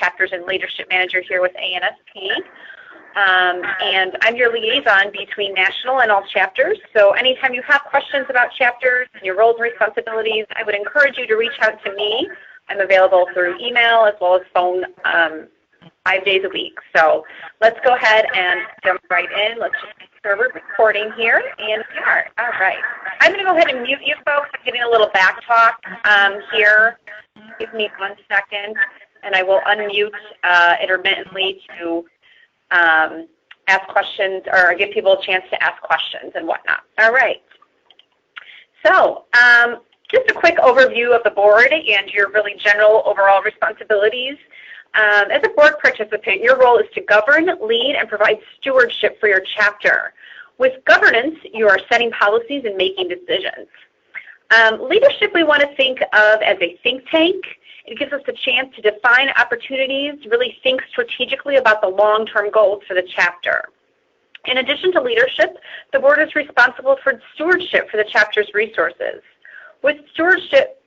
Chapters and Leadership Manager here with ANFP. And I'm your liaison between national and all chapters. So anytime you have questions about chapters and your roles and responsibilities, I would encourage you to reach out to me. I'm available through email as well as phone 5 days a week. So let's go ahead and jump right in. Let's just start recording here, and we are. All right. I'm going to go ahead and mute you folks. I'm getting a little back talk here. Give me 1 second, and I will unmute intermittently to ask questions or give people a chance to ask questions and whatnot. All right. So just a quick overview of the board and your really general overall responsibilities. As a board participant, your role is to govern, lead, and provide stewardship for your chapter. With governance, you are setting policies and making decisions. Leadership we want to think of as a think tank. It gives us a chance to define opportunities, really think strategically about the long-term goals for the chapter. In addition to leadership, the board is responsible for stewardship for the chapter's resources. With stewardship,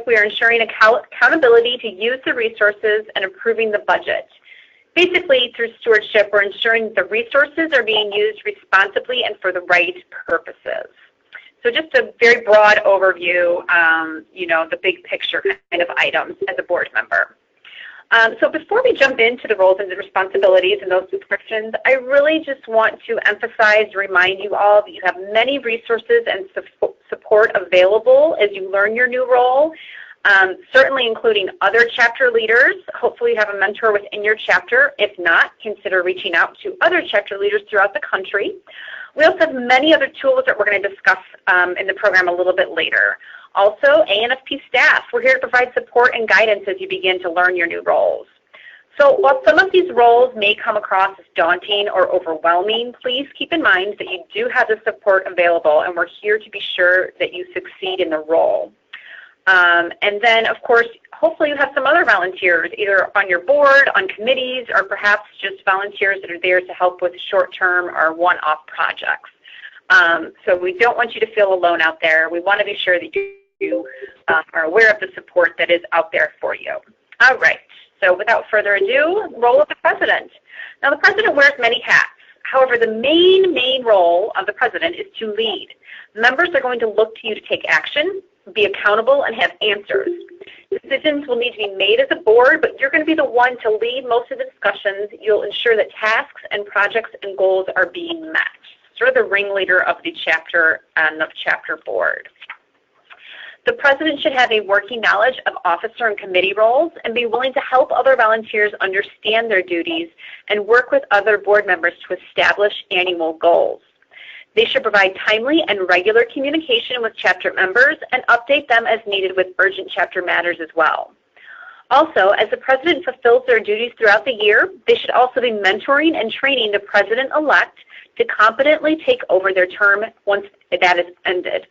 we are ensuring accountability to use the resources and improving the budget. Basically, through stewardship, we're ensuring the resources are being used responsibly and for the right purposes. So just a very broad overview, the big picture kind of items as a board member. So before we jump into the roles and the responsibilities and those descriptions, I really just want to emphasize, remind you all that you have many resources and support available as you learn your new role, certainly including other chapter leaders. Hopefully you have a mentor within your chapter. If not, consider reaching out to other chapter leaders throughout the country. We also have many other tools that we're going to discuss in the program a little bit later. Also, ANFP staff, we're here to provide support and guidance as you begin to learn your new roles. So while some of these roles may come across as daunting or overwhelming, please keep in mind that you do have the support available, and we're here to be sure that you succeed in the role. And then, of course, hopefully you have some other volunteers, either on your board, on committees, or perhaps just volunteers that are there to help with short-term or one-off projects. So we don't want you to feel alone out there. We want to be sure that you are aware of the support that is out there for you. All right. So without further ado, role of the president. Now, the president wears many hats. However, the main role of the president is to lead. Members are going to look to you to take action, be accountable, and have answers. Decisions will need to be made as a board, but you're going to be the one to lead most of the discussions. You'll ensure that tasks and projects and goals are being met. Sort of the ringleader of the chapter and the chapter board. The president should have a working knowledge of officer and committee roles and be willing to help other volunteers understand their duties and work with other board members to establish annual goals. They should provide timely and regular communication with chapter members and update them as needed with urgent chapter matters as well. Also, as the president fulfills their duties throughout the year, they should also be mentoring and training the president-elect to competently take over their term once that is ended.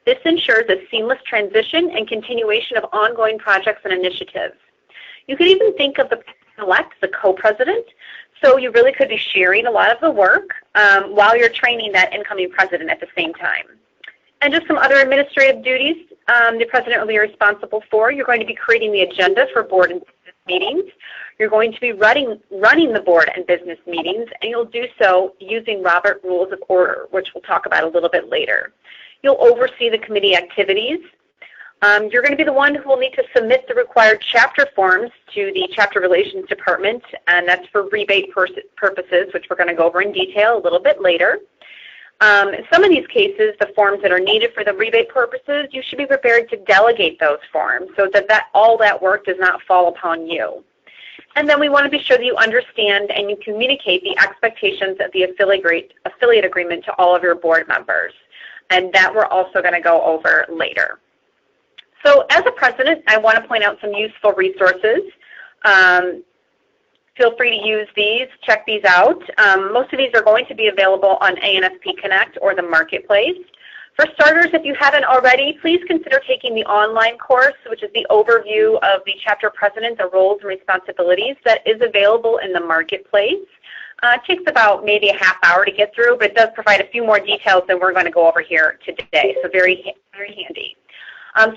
This ensures a seamless transition and continuation of ongoing projects and initiatives. You could even think of the president-elect as a co-president, so you really could be sharing a lot of the work while you're training that incoming president at the same time. And just some other administrative duties the president will be responsible for. You're going to be creating the agenda for board and business meetings. You're going to be running the board and business meetings, and you'll do so using Robert Rules of Order, which we'll talk about a little bit later. You'll oversee the committee activities. You're going to be the one who will need to submit the required chapter forms to the Chapter Relations Department, and that's for rebate purposes, which we're going to go over in detail a little bit later. In some of these cases, the forms that are needed for the rebate purposes, you should be prepared to delegate those forms so that all that work does not fall upon you. And then we want to be sure that you understand and you communicate the expectations of the affiliate agreement to all of your board members. And that we're also going to go over later. So as a president, I want to point out some useful resources. Feel free to use these, check these out. Most of these are going to be available on ANFP Connect or the Marketplace. For starters, if you haven't already, please consider taking the online course, which is the overview of the chapter president, the roles and responsibilities that is available in the Marketplace. It takes about maybe a half hour to get through, but it does provide a few more details than we're going to go over here today, so very, very handy.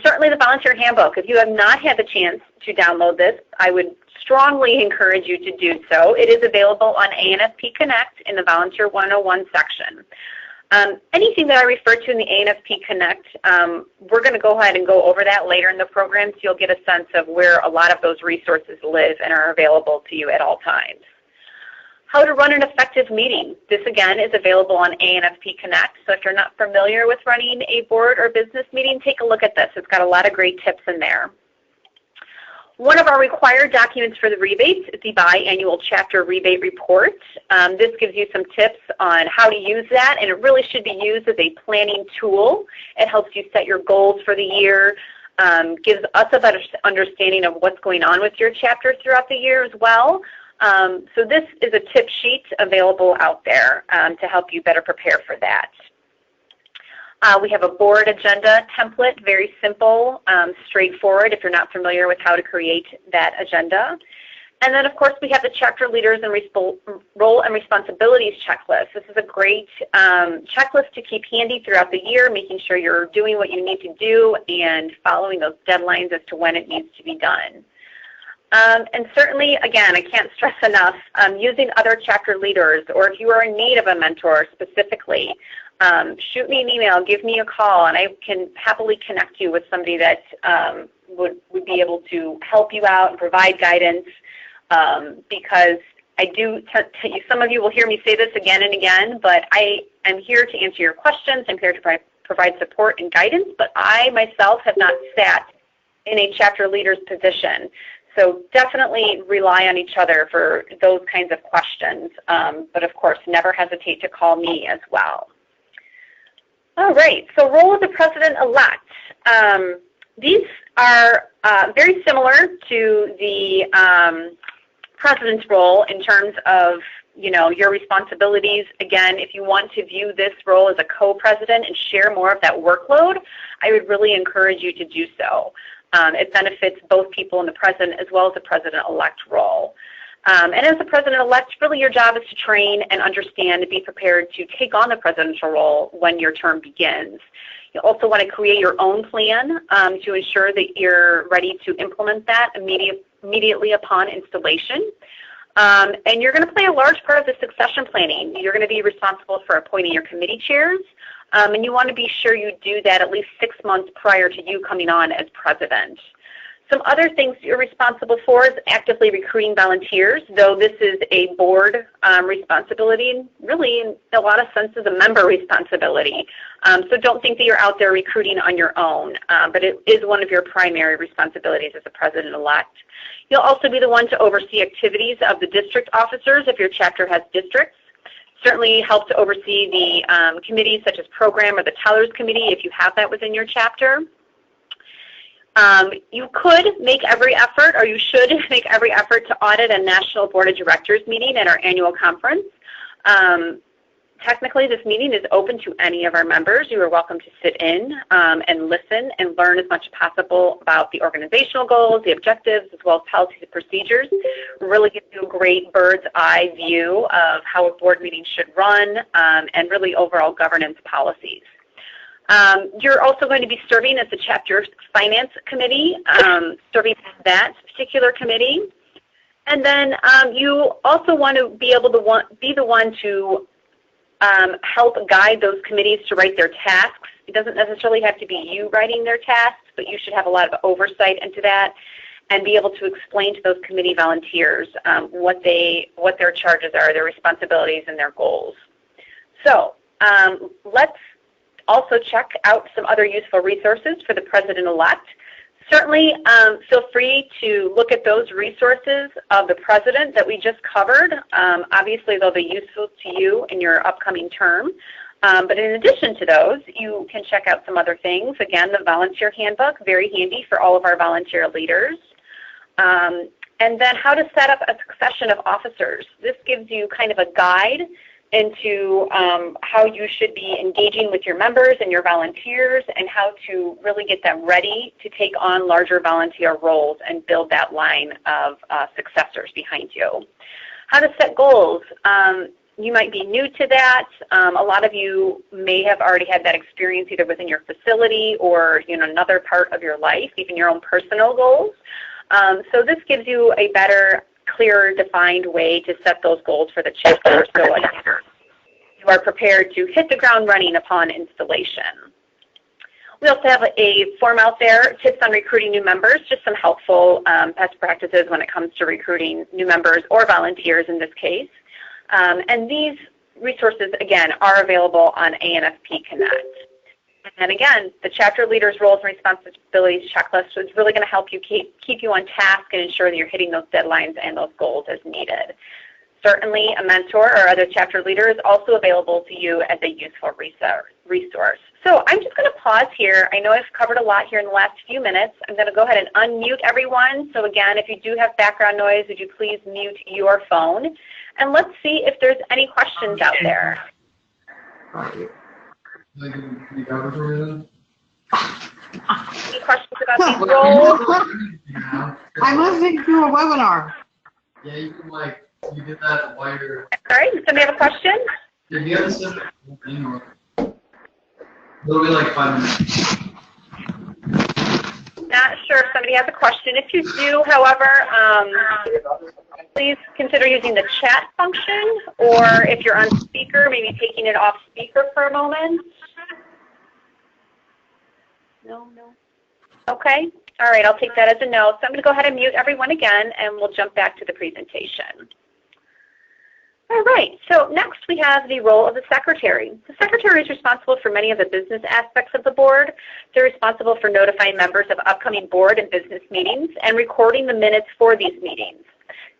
Certainly the volunteer handbook. If you have not had the chance to download this, I would strongly encourage you to do so. It is available on ANFP Connect in the Volunteer 101 section. Anything that I refer to in the ANFP Connect, we're going to go ahead and go over that later in the program, so you'll get a sense of where a lot of those resources live and are available to you at all times. How to run an effective meeting. This, again, is available on ANFP Connect, so if you're not familiar with running a board or business meeting, take a look at this. It's got a lot of great tips in there. One of our required documents for the rebates is the biannual chapter rebate report. This gives you some tips on how to use that, and it really should be used as a planning tool. It helps you set your goals for the year, gives us a better understanding of what's going on with your chapter throughout the year as well. So this is a tip sheet available out there to help you better prepare for that. We have a board agenda template, very simple, straightforward if you're not familiar with how to create that agenda. And then, of course, we have the chapter leaders and role and responsibilities checklist. This is a great checklist to keep handy throughout the year, making sure you're doing what you need to do and following those deadlines as to when it needs to be done. And certainly, again, I can't stress enough, using other chapter leaders, or if you are in need of a mentor specifically, shoot me an email, give me a call, and I can happily connect you with somebody that would be able to help you out and provide guidance, because I do tell you, some of you will hear me say this again and again, but I am here to answer your questions. I'm here to provide support and guidance, but I myself have not sat in a chapter leader's position. So definitely rely on each other for those kinds of questions, but of course never hesitate to call me as well. All right, so role of the president-elect. These are very similar to the president's role in terms of, you know, your responsibilities. Again, if you want to view this role as a co-president and share more of that workload, I would really encourage you to do so. It benefits both people in the president as well as the president-elect role. And as the president-elect, really your job is to train and understand and be prepared to take on the presidential role when your term begins. You also want to create your own plan to ensure that you're ready to implement that immediately upon installation. And you're going to play a large part of the succession planning. You're going to be responsible for appointing your committee chairs, and you want to be sure you do that at least 6 months prior to you coming on as president. Some other things you're responsible for is actively recruiting volunteers, though this is a board responsibility, really in a lot of senses a member responsibility. So don't think that you're out there recruiting on your own, but it is one of your primary responsibilities as a president-elect. You'll also be the one to oversee activities of the district officers if your chapter has districts. Certainly help to oversee the committees such as program or the tellers committee if you have that within your chapter. You could make every effort, or you should make every effort to audit a National Board of Directors meeting at our annual conference. Technically, this meeting is open to any of our members. You are welcome to sit in and listen and learn as much as possible about the organizational goals, the objectives, as well as policies and procedures. It really gives you a great bird's eye view of how a board meeting should run and really overall governance policies. You're also going to be serving as the chapter finance committee, serving as that particular committee. And then you also want to be able to be the one to help guide those committees to write their tasks. It doesn't necessarily have to be you writing their tasks, but you should have a lot of oversight into that and be able to explain to those committee volunteers what their charges are, their responsibilities, and their goals. So let's also check out some other useful resources for the president-elect. Certainly feel free to look at those resources of the president that we just covered. Obviously, they'll be useful to you in your upcoming term. But in addition to those, you can check out some other things. Again, the volunteer handbook, very handy for all of our volunteer leaders. And then how to set up a succession of officers. This gives you kind of a guide into how you should be engaging with your members and your volunteers and how to really get them ready to take on larger volunteer roles and build that line of successors behind you. How to set goals. you might be new to that. A lot of you may have already had that experience either within your facility or another part of your life, even your own personal goals. So this gives you a better, clearer, defined way to set those goals for the chapter. So you are prepared to hit the ground running upon installation. We also have a form out there, tips on recruiting new members, just some helpful best practices when it comes to recruiting new members or volunteers in this case. And these resources, again, are available on ANFP Connect. And again, the chapter leader's roles and responsibilities checklist is really going to help you keep you on task and ensure that you're hitting those deadlines and those goals as needed. Certainly, a mentor or other chapter leader is also available to you as a useful resource. So I'm just going to pause here. I know I've covered a lot here in the last few minutes. I'm going to go ahead and unmute everyone. So again, if you do have background noise, would you please mute your phone? And let's see if there's any questions out there. Any questions about these roles? I'm listening to a webinar. Yeah, you can you did that while you're... Sorry, does somebody have a question? Did you have a simple thing or... It'll be like 5 minutes. Not sure if somebody has a question. If you do, however, please consider using the chat function, or if you're on speaker, maybe taking it off speaker for a moment. No. Okay. All right, I'll take that as a no. So I'm going to go ahead and mute everyone again, and we'll jump back to the presentation. All right, so next we have the role of the secretary. The secretary is responsible for many of the business aspects of the board. They're responsible for notifying members of upcoming board and business meetings and recording the minutes for these meetings.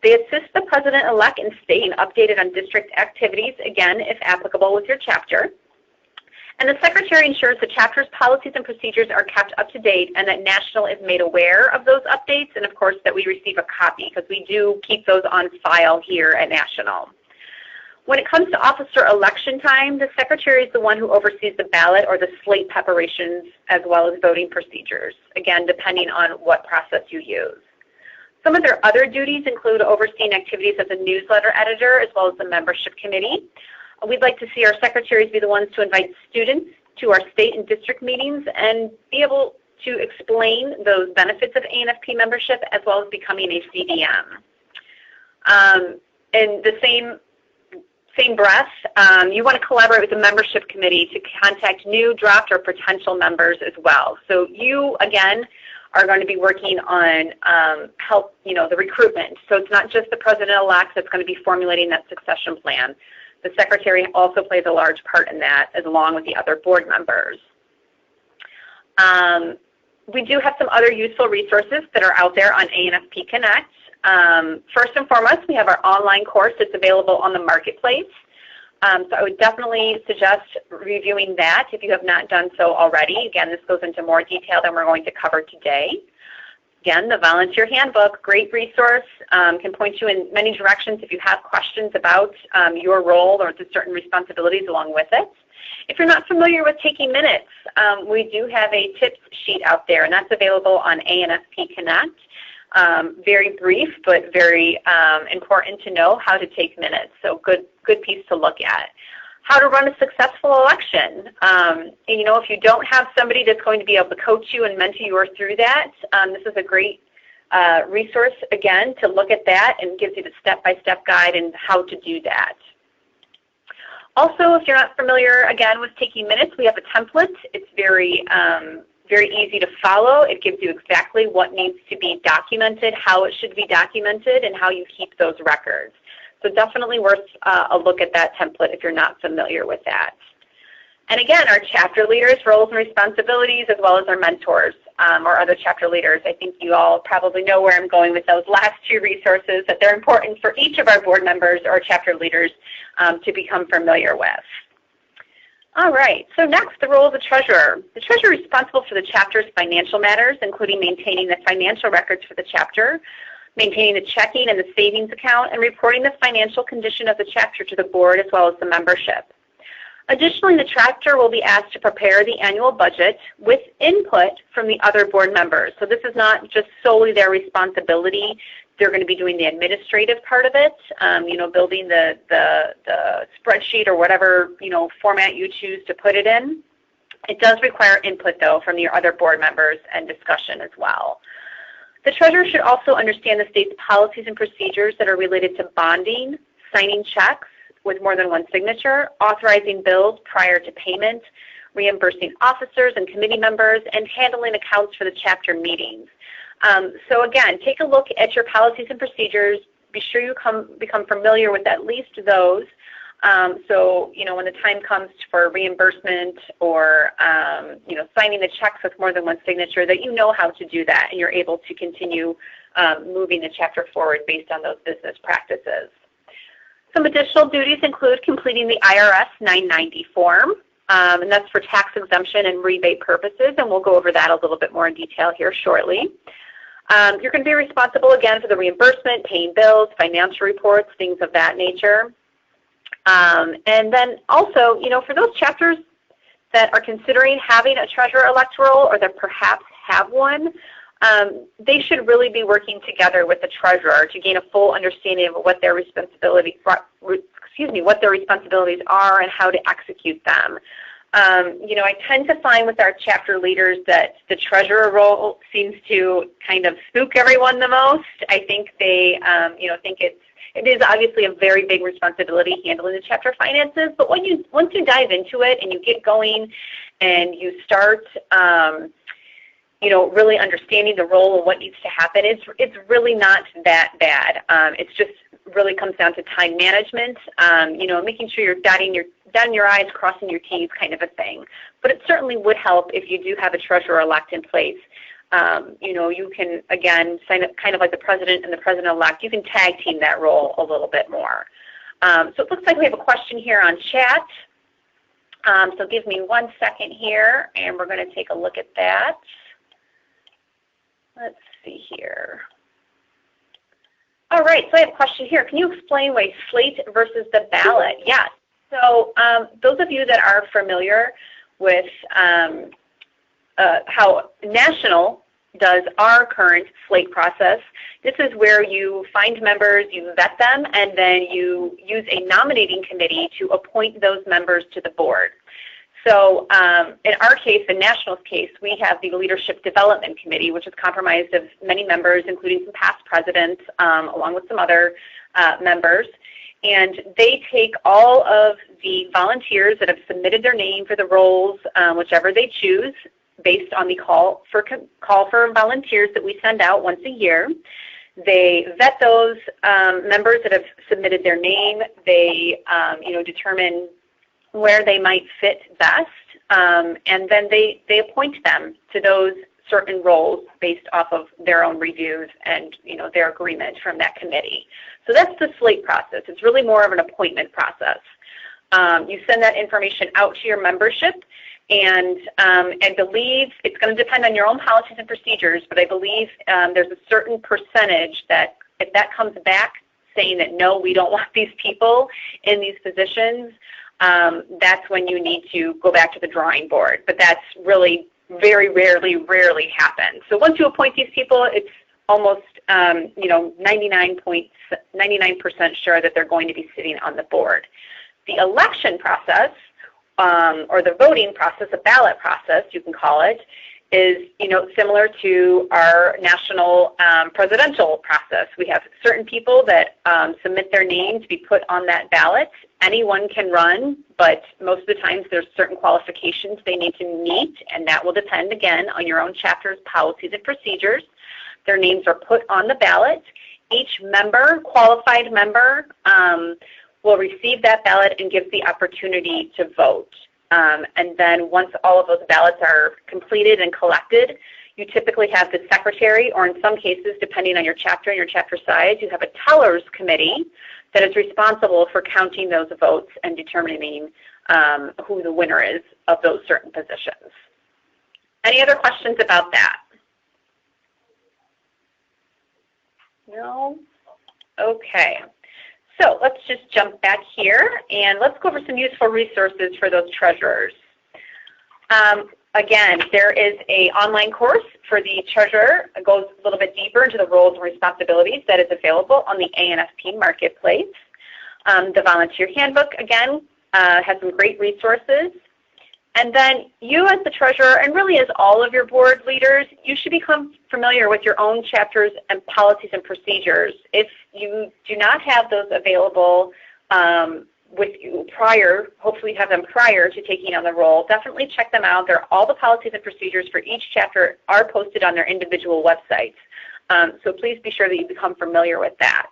They assist the president-elect in staying updated on district activities, again, if applicable with your chapter. And the secretary ensures the chapter's policies and procedures are kept up to date and that National is made aware of those updates, and of course that we receive a copy because we do keep those on file here at National. When it comes to officer election time, the secretary is the one who oversees the ballot or the slate preparations as well as voting procedures, again, depending on what process you use. Some of their other duties include overseeing activities of the newsletter editor as well as the membership committee. We'd like to see our secretaries be the ones to invite students to our state and district meetings and be able to explain those benefits of ANFP membership as well as becoming a CDM. In the same breath, you want to collaborate with the membership committee to contact new, dropped, or potential members as well. So you, again, are going to be working on the recruitment. So it's not just the president-elect that's going to be formulating that succession plan. The secretary also plays a large part in that, as along with the other board members. We do have some other useful resources that are out there on ANFP Connect. First and foremost, we have our online course that's available on the marketplace. So I would definitely suggest reviewing that if you have not done so already. Again, this goes into more detail than we're going to cover today. Again, the Volunteer Handbook, great resource, can point you in many directions if you have questions about your role or the certain responsibilities along with it. If you're not familiar with taking minutes, we do have a tips sheet out there, and that's available on ANFP Connect. Very brief, but very important to know how to take minutes. So good piece to look at. How to run a successful election. If you don't have somebody that's going to be able to coach you and mentor you through that, this is a great resource, again, to look at that and gives you the step-by-step guide and how to do that. Also, if you're not familiar, again, with taking minutes, we have a template. It's very easy to follow. It gives you exactly what needs to be documented, how it should be documented, and how you keep those records. So definitely worth a look at that template if you're not familiar with that. And again, our chapter leaders' roles and responsibilities, as well as our mentors or other chapter leaders. I think you all probably know where I'm going with those last two resources, that they're important for each of our board members or chapter leaders to become familiar with. All right, so next, the role of the treasurer. The treasurer is responsible for the chapter's financial matters, including maintaining the financial records for the chapter, maintaining the checking and the savings account, and reporting the financial condition of the chapter to the board as well as the membership. Additionally, the chapter will be asked to prepare the annual budget with input from the other board members. So this is not just solely their responsibility They're going to be doing the administrative part of it, building the spreadsheet or whatever, format you choose to put it in. It does require input, though, from your other board members and discussion as well. The treasurer should also understand the state's policies and procedures that are related to bonding, signing checks with more than one signature, authorizing bills prior to payment, reimbursing officers and committee members, and handling accounts for the chapter meetings. So again, take a look at your policies and procedures. Be sure you become familiar with at least those. So, when the time comes for reimbursement or, signing the checks with more than one signature, that you know how to do that and you're able to continue moving the chapter forward based on those business practices. Some additional duties include completing the IRS 990 form, and that's for tax exemption and rebate purposes, and we'll go over that a little bit more in detail here shortly. You're going to be responsible, again, for the reimbursement, paying bills, financial reports, things of that nature. And then also, for those chapters that are considering having a treasurer-elect role or that perhaps have one, they should really be working together with the treasurer to gain a full understanding of what their responsibilities are and how to execute them. I tend to find with our chapter leaders that the treasurer role seems to kind of spook everyone the most. I think they, think it is obviously a very big responsibility handling the chapter finances, but once you dive into it and you get going and you start, really understanding the role and what needs to happen, it's really not that bad. It's just really comes down to time management, making sure you're dotting your I's, crossing your T's kind of a thing. But it certainly would help if you do have a treasurer-elect in place. You can, again, sign up kind of like the president and the president-elect. You can tag team that role a little bit more. So it looks like we have a question here on chat. So give me 1 second here, and we're going to take a look at that. Let's see here. All right, so I have a question here. Can you explain why slate versus the ballot? Yes. So those of you that are familiar with how national does our current slate process, this is where you find members, you vet them, and then you use a nominating committee to appoint those members to the board. So in our case, in National's case, we have the Leadership Development Committee, which is comprised of many members, including some past presidents, along with some other members. And they take all of the volunteers that have submitted their name for the roles, whichever they choose, based on the call for volunteers that we send out once a year. They vet those members that have submitted their name. They, determine where they might fit best, and then they appoint them to those certain roles based off of their own reviews and their agreement from that committee. So that's the slate process. It's really more of an appointment process. You send that information out to your membership, and believe it's going to depend on your own policies and procedures, but I believe there's a certain percentage that if that comes back saying that no, we don't want these people in these positions, that's when you need to go back to the drawing board. But that's really very rarely happens. So once you appoint these people, it's almost 99% sure that they're going to be sitting on the board. The election process, or the voting process, a ballot process, you can call it, is similar to our national presidential process. We have certain people that submit their name to be put on that ballot. Anyone can run, but most of the times there's certain qualifications they need to meet, and that will depend, again, on your own chapter's policies and procedures. Their names are put on the ballot. Each member, qualified member, will receive that ballot and gives the opportunity to vote. And then once all of those ballots are completed and collected, you typically have the secretary, or in some cases, depending on your chapter and your chapter size, you have a tellers committee that is responsible for counting those votes and determining who the winner is of those certain positions. Any other questions about that? No? Okay. So let's just jump back here and let's go over some useful resources for those treasurers. again, there is an online course for the treasurer. It goes a little bit deeper into the roles and responsibilities that is available on the ANFP marketplace. The volunteer handbook, again, has some great resources. And then you as the treasurer, and really as all of your board leaders, you should become familiar with your own chapters and policies and procedures. If you do not have those available with you prior, hopefully you have them prior to taking on the role, definitely check them out. All the policies and procedures for each chapter are posted on their individual websites. So please be sure that you become familiar with that.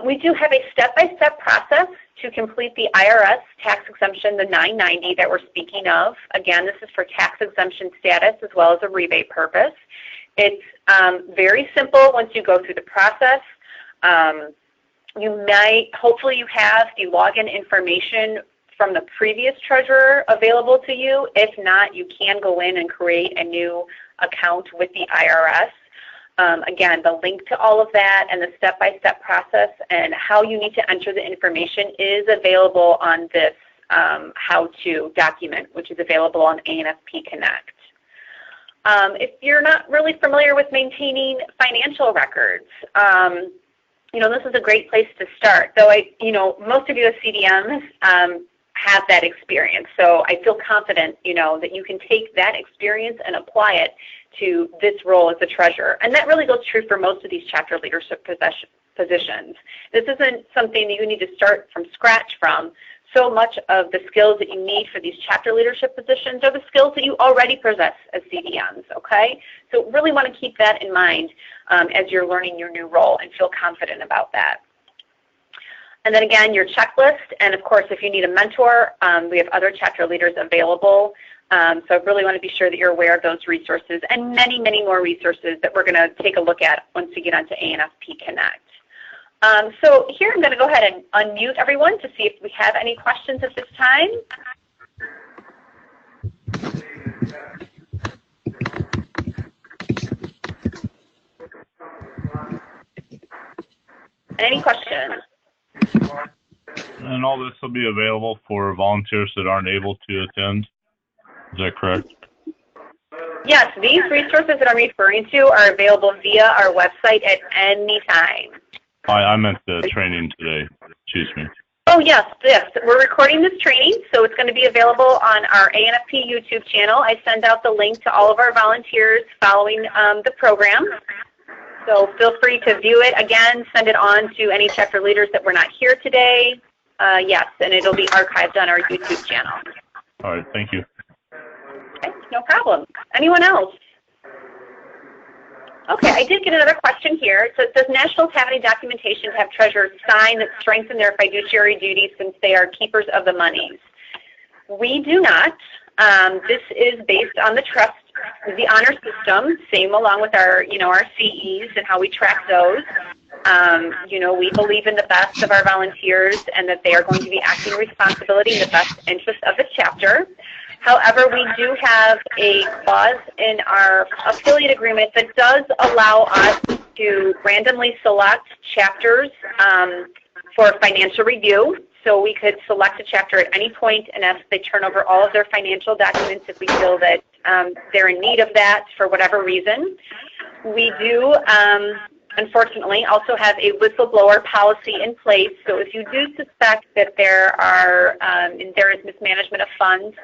We do have a step-by-step process to complete the IRS tax exemption, the 990 that we're speaking of. Again, this is for tax exemption status as well as a rebate purpose. It's very simple once you go through the process. Hopefully you have the login information from the previous treasurer available to you. If not, you can go in and create a new account with the IRS. Again, the link to all of that and the step-by-step process and how you need to enter the information is available on this how-to document, which is available on ANFP Connect. If you're not really familiar with maintaining financial records, this is a great place to start. Though most of you as CDMs have that experience, so I feel confident, that you can take that experience and apply it to this role as a treasurer. And that really goes true for most of these chapter leadership positions. This isn't something that you need to start from scratch from. So much of the skills that you need for these chapter leadership positions are the skills that you already possess as CDMs, okay? So really want to keep that in mind as you're learning your new role and feel confident about that. And then again, your checklist, and of course, if you need a mentor, we have other chapter leaders available. So I really want to be sure that you're aware of those resources and many, many more resources that we're going to take a look at once we get onto ANFP Connect. So here I'm going to go ahead and unmute everyone to see if we have any questions at this time. Any questions? And all this will be available for volunteers that aren't able to attend. Is that correct? Yes, these resources that I'm referring to are available via our website at any time. I meant the training today. Excuse me. Oh, yes. We're recording this training, so it's going to be available on our ANFP YouTube channel. I send out the link to all of our volunteers following the program. So feel free to view it. Again, send it on to any chapter leaders that were not here today. Yes, and it'll be archived on our YouTube channel. All right. Thank you. Okay, no problem. Anyone else? Okay, I did get another question here. It says, does Nationals have any documentation to have treasurers sign that strengthen their fiduciary duties since they are keepers of the monies? We do not. This is based on the trust, the honor system, same along with our, our CEs and how we track those. We believe in the best of our volunteers and that they are going to be acting responsibility in the best interest of the chapter. However, we do have a clause in our affiliate agreement that does allow us to randomly select chapters for financial review. So we could select a chapter at any point and ask they turn over all of their financial documents if we feel that they're in need of that for whatever reason. We do, unfortunately, also have a whistleblower policy in place. So if you do suspect that there is mismanagement of funds,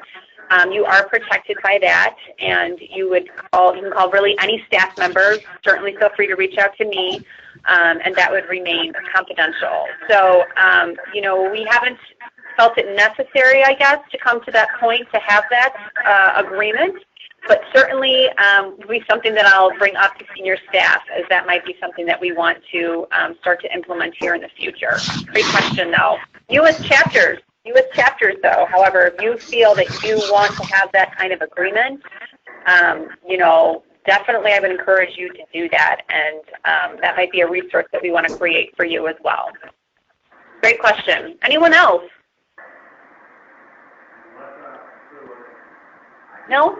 you are protected by that, and you can call really any staff member. Certainly feel free to reach out to me, and that would remain confidential. So, we haven't felt it necessary, I guess, to come to that point to have that agreement, but certainly would be something that I'll bring up to senior staff, as that might be something that we want to start to implement here in the future. Great question, though. U.S. chapters, though, however, if you feel that you want to have that kind of agreement, definitely I would encourage you to do that, and that might be a resource that we want to create for you as well. Great question. Anyone else? No?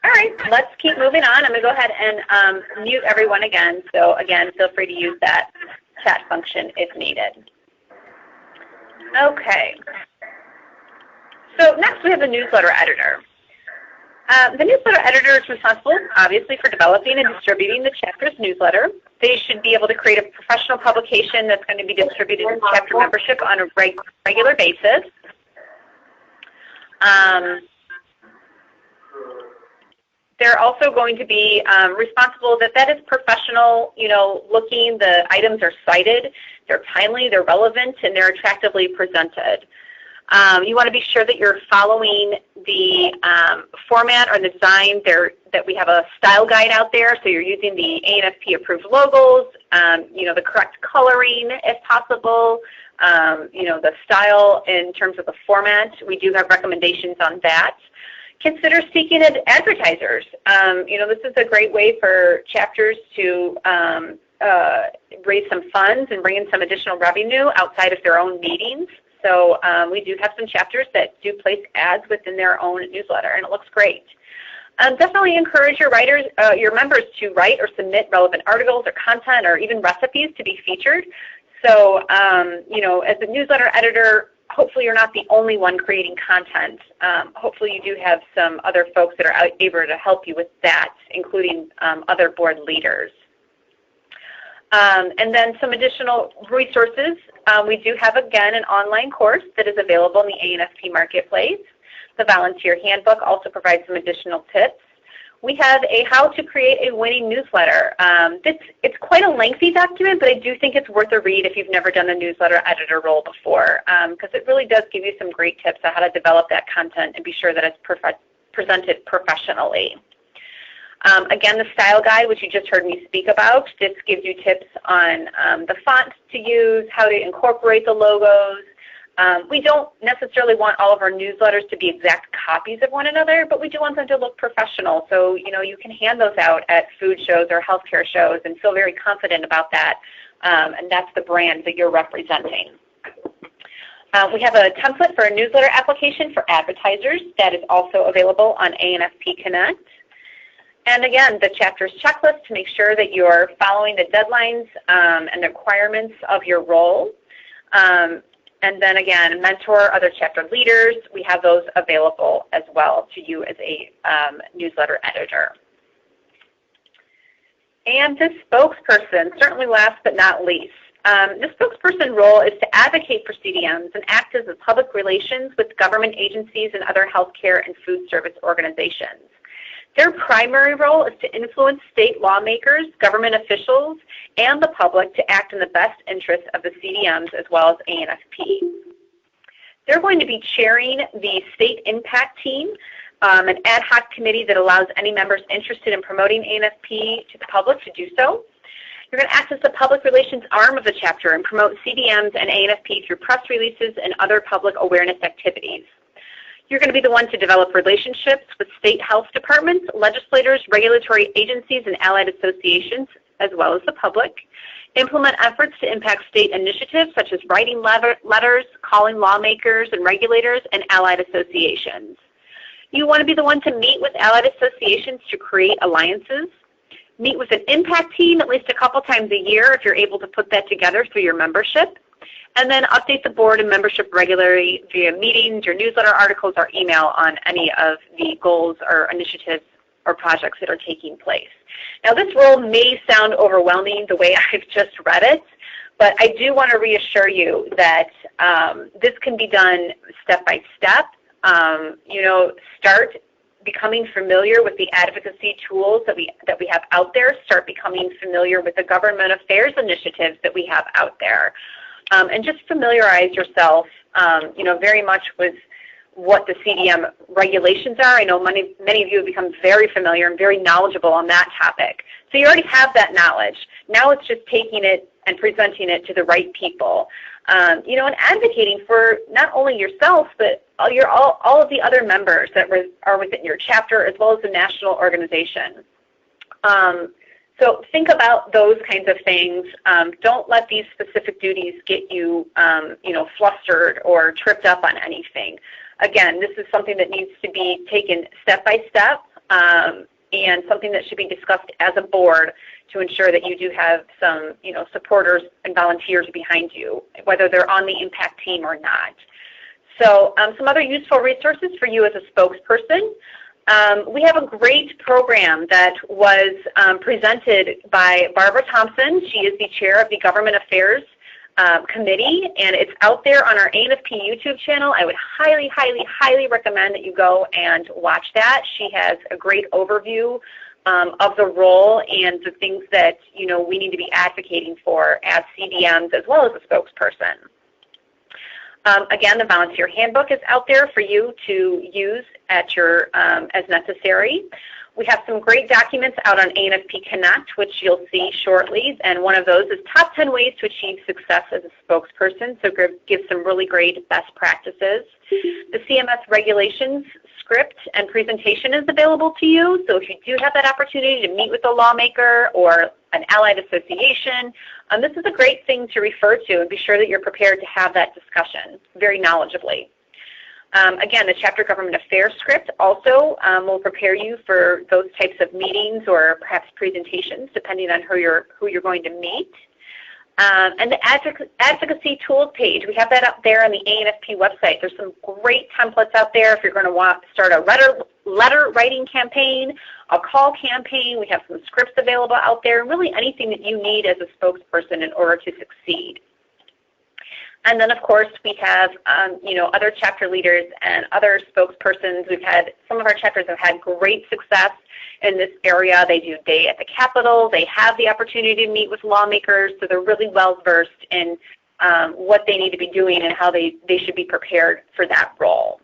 All right, let's keep moving on. I'm going to go ahead and mute everyone again. So again, feel free to use that chat function if needed. Okay. So next we have the newsletter editor. The newsletter editor is responsible, obviously, for developing and distributing the chapter's newsletter. They should be able to create a professional publication that's going to be distributed to chapter membership on a regular basis. They're also going to be responsible that is professional, looking, the items are cited, they're timely, they're relevant, and they're attractively presented. You want to be sure that you're following the format or the design that we have a style guide out there, so you're using the ANFP approved logos, the correct coloring if possible, the style in terms of the format. We do have recommendations on that. Consider seeking advertisers. This is a great way for chapters to raise some funds and bring in some additional revenue outside of their own meetings. So we do have some chapters that do place ads within their own newsletter, and it looks great. Definitely encourage your members to write or submit relevant articles or content or even recipes to be featured. So, as a newsletter editor, hopefully you're not the only one creating content. Hopefully you do have some other folks that are able to help you with that, including other board leaders. And then some additional resources. We do have, again, an online course that is available in the ANFP Marketplace. The Volunteer Handbook also provides some additional tips. We have a How to Create a Winning Newsletter. It's quite a lengthy document, but I do think it's worth a read if you've never done a newsletter editor role before, because it really does give you some great tips on how to develop that content and be sure that it's presented professionally. Again, the style guide, which you just heard me speak about, this gives you tips on the fonts to use, how to incorporate the logos. We don't necessarily want all of our newsletters to be exact copies of one another, but we do want them to look professional. So, you can hand those out at food shows or healthcare shows and feel very confident about that, and that's the brand that you're representing. We have a template for a newsletter application for advertisers that is also available on ANFP Connect. And again, the chapter's checklist to make sure that you're following the deadlines and the requirements of your role. And then again, mentor other chapter leaders. We have those available as well to you as a newsletter editor. And the spokesperson, certainly last but not least. The spokesperson role is to advocate for CDMs and act as a public relations with government agencies and other healthcare and food service organizations. Their primary role is to influence state lawmakers, government officials, and the public to act in the best interests of the CDMs as well as ANFP. They're going to be chairing the State Impact Team, an ad hoc committee that allows any members interested in promoting ANFP to the public to do so. You're going to act as the public relations arm of the chapter and promote CDMs and ANFP through press releases and other public awareness activities. You're going to be the one to develop relationships with state health departments, legislators, regulatory agencies, and allied associations, as well as the public. Implement efforts to impact state initiatives, such as writing letters, calling lawmakers and regulators, and allied associations. You want to be the one to meet with allied associations to create alliances. Meet with an impact team at least a couple times a year if you're able to put that together through your membership. And then update the board and membership regularly via meetings, your newsletter articles, or email on any of the goals or initiatives or projects that are taking place. Now, this role may sound overwhelming the way I've just read it, but I do want to reassure you that this can be done step by step. Start becoming familiar with the advocacy tools that we have out there. Start becoming familiar with the government affairs initiatives that we have out there. And just familiarize yourself, very much with what the CDM regulations are. I know many of you have become very familiar and very knowledgeable on that topic. So you already have that knowledge. Now it's just taking it and presenting it to the right people. And advocating for not only yourself, but all of the other members that are within your chapter as well as the national organization. So think about those kinds of things. Don't let these specific duties get you, flustered or tripped up on anything. Again, this is something that needs to be taken step by step and something that should be discussed as a board to ensure that you do have some, supporters and volunteers behind you, whether they're on the impact team or not. So some other useful resources for you as a spokesperson. We have a great program that was presented by Barbara Thompson. She is the chair of the Government Affairs Committee, and it's out there on our ANFP YouTube channel. I would highly, highly, highly recommend that you go and watch that. She has a great overview of the role and the things that we need to be advocating for as CDMs as well as a spokesperson. Again, the volunteer handbook is out there for you to use at your as necessary. We have some great documents out on ANFP Connect, which you'll see shortly, and one of those is top 10 ways to achieve success as a spokesperson, so give some really great best practices. The CMS regulations script and presentation is available to you, so if you do have that opportunity to meet with a lawmaker or an allied association, this is a great thing to refer to and be sure that you're prepared to have that discussion very knowledgeably. Again, the chapter government affairs script also will prepare you for those types of meetings or perhaps presentations, depending on who you're going to meet. And the advocacy tools page, we have that up there on the ANFP website. There's some great templates out there if you're going to start a letter writing campaign, a call campaign. We have some scripts available out there, and really anything that you need as a spokesperson in order to succeed. And then, of course, we have, other chapter leaders and other spokespersons. Some of our chapters have had great success in this area. They do day at the Capitol. They have the opportunity to meet with lawmakers, so they're really well-versed in what they need to be doing and how they should be prepared for that role.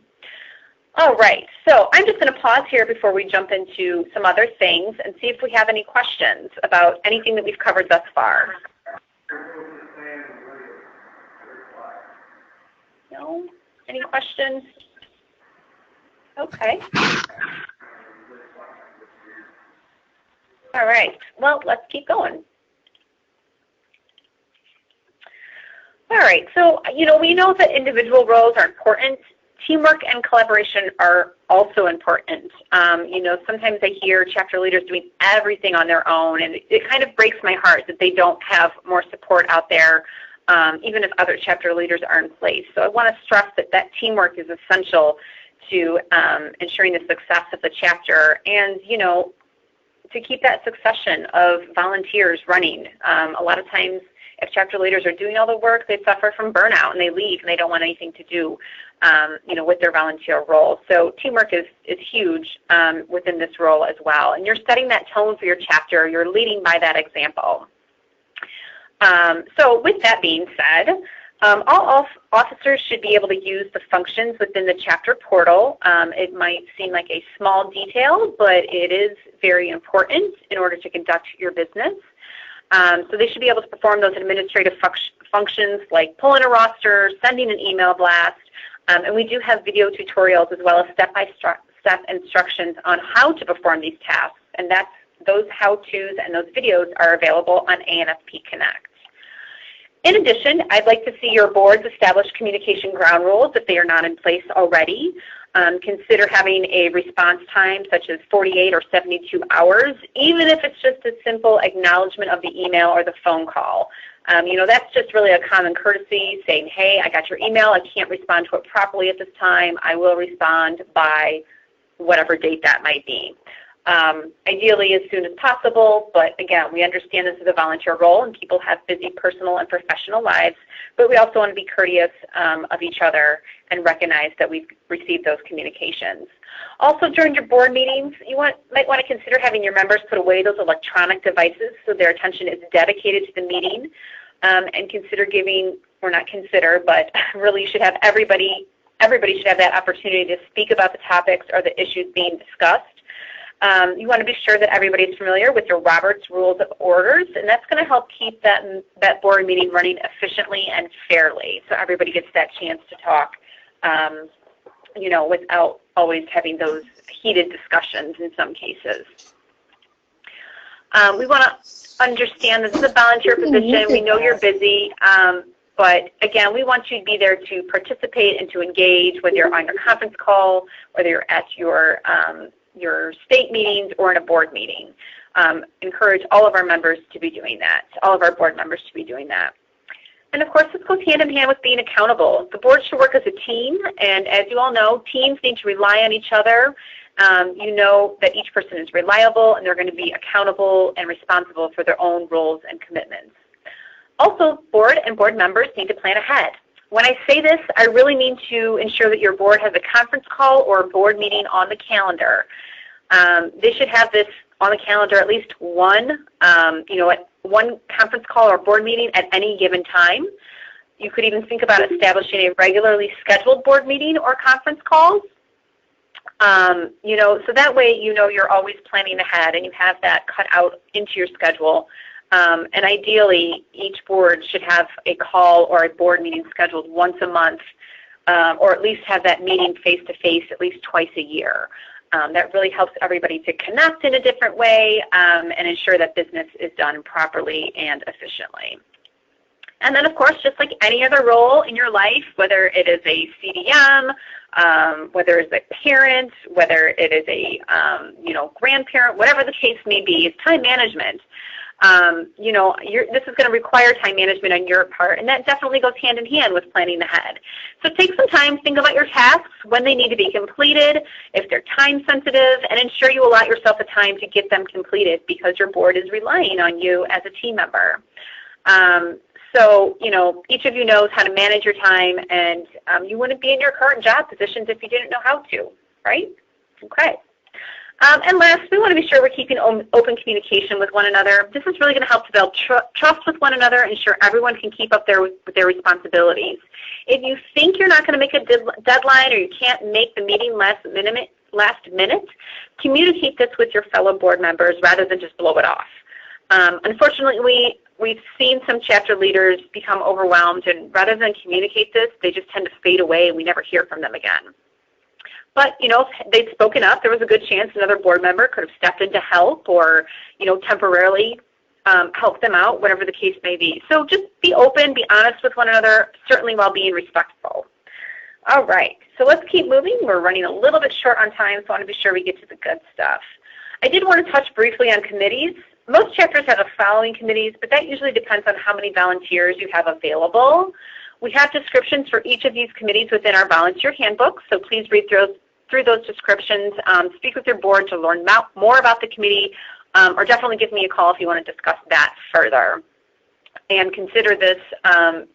All right, so I'm just going to pause here before we jump into some other things and see if we have any questions about anything that we've covered thus far. No? Any questions? Okay. All right. Well, let's keep going. All right. So, we know that individual roles are important. Teamwork and collaboration are also important. Sometimes I hear chapter leaders doing everything on their own, and it kind of breaks my heart that they don't have more support out there, even if other chapter leaders are in place. So I want to stress that teamwork is essential to ensuring the success of the chapter and, to keep that succession of volunteers running. A lot of times if chapter leaders are doing all the work, they suffer from burnout and they leave and they don't want anything to do with their volunteer role. So teamwork is huge within this role as well. And you're setting that tone for your chapter. You're leading by that example. So with that being said, all officers should be able to use the functions within the chapter portal. It might seem like a small detail, but it is very important in order to conduct your business. So they should be able to perform those administrative functions like pulling a roster, sending an email blast, and we do have video tutorials as well as step-by-step instructions on how to perform these tasks, and those how-tos and those videos are available on ANFP Connect. In addition, I'd like to see your boards establish communication ground rules if they are not in place already. Consider having a response time such as 48 or 72 hours, even if it's just a simple acknowledgement of the email or the phone call. That's just really a common courtesy saying, hey, I got your email. I can't respond to it properly at this time. I will respond by whatever date that might be. Ideally as soon as possible, but again, we understand this is a volunteer role and people have busy personal and professional lives, but we also want to be courteous of each other and recognize that we've received those communications. Also, during your board meetings, you might want to consider having your members put away those electronic devices so their attention is dedicated to the meeting, and consider giving, or not consider, but really you should have everybody should have that opportunity to speak about the topics or the issues being discussed. You want to be sure that everybody is familiar with your Roberts Rules of Orders, and that's going to help keep that board meeting running efficiently and fairly, so everybody gets that chance to talk, without always having those heated discussions in some cases. We want to understand this is a volunteer position. We know you're busy, but again, we want you to be there to participate and to engage, whether you're on your conference call, whether you're at your state meetings or in a board meeting. Encourage all of our members to be doing that, all of our board members to be doing that. And of course, this goes hand in hand with being accountable. The board should work as a team, and as you all know, teams need to rely on each other. You know that each person is reliable, and they're going to be accountable and responsible for their own roles and commitments. Also, board and board members need to plan ahead. When I say this, I really mean to ensure that your board has a conference call or a board meeting on the calendar. They should have this on the calendar at least one, one conference call or board meeting at any given time. You could even think about establishing a regularly scheduled board meeting or conference calls. So that way you're always planning ahead and you have that cut out into your schedule. And ideally, each board should have a call or a board meeting scheduled once a month, or at least have that meeting face-to-face at least twice a year. That really helps everybody to connect in a different way and ensure that business is done properly and efficiently. And then, of course, just like any other role in your life, whether it is a CDM, whether it's a parent, whether it is a grandparent, whatever the case may be, is time management. This is going to require time management on your part, and that definitely goes hand in hand with planning ahead. So take some time, think about your tasks, when they need to be completed, if they're time sensitive, and ensure you allot yourself a time to get them completed because your board is relying on you as a team member. So each of you knows how to manage your time, and you wouldn't be in your current job positions if you didn't know how to, right? Okay. And last, we want to be sure we're keeping open communication with one another. This is really going to help to build trust with one another and ensure everyone can keep up with their responsibilities. If you think you're not going to make a deadline or you can't make the meeting last minute, communicate this with your fellow board members rather than just blow it off. Unfortunately, we've seen some chapter leaders become overwhelmed, and rather than communicate this, they just tend to fade away and we never hear from them again. But, if they'd spoken up, there was a good chance another board member could have stepped in to help or, temporarily help them out, whatever the case may be. So just be open, be honest with one another, certainly while being respectful. All right, so let's keep moving. We're running a little bit short on time, so I want to be sure we get to the good stuff. I did want to touch briefly on committees. Most chapters have the following committees, but that usually depends on how many volunteers you have available. We have descriptions for each of these committees within our volunteer handbook, so please read through those descriptions, speak with your board to learn more about the committee, or definitely give me a call if you want to discuss that further. And consider this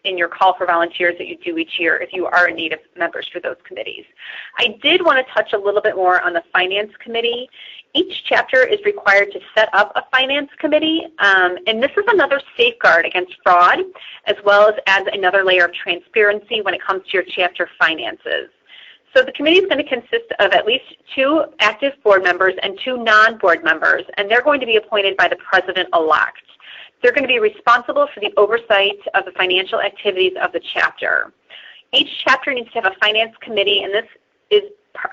in your call for volunteers that you do each year if you are in need of members for those committees. I did want to touch a little bit more on the finance committee. Each chapter is required to set up a finance committee, and this is another safeguard against fraud, as well as adds another layer of transparency when it comes to your chapter finances. So the committee is going to consist of at least 2 active board members and 2 non-board members, and they're going to be appointed by the president-elect. They're going to be responsible for the oversight of the financial activities of the chapter. Each chapter needs to have a finance committee, and this is,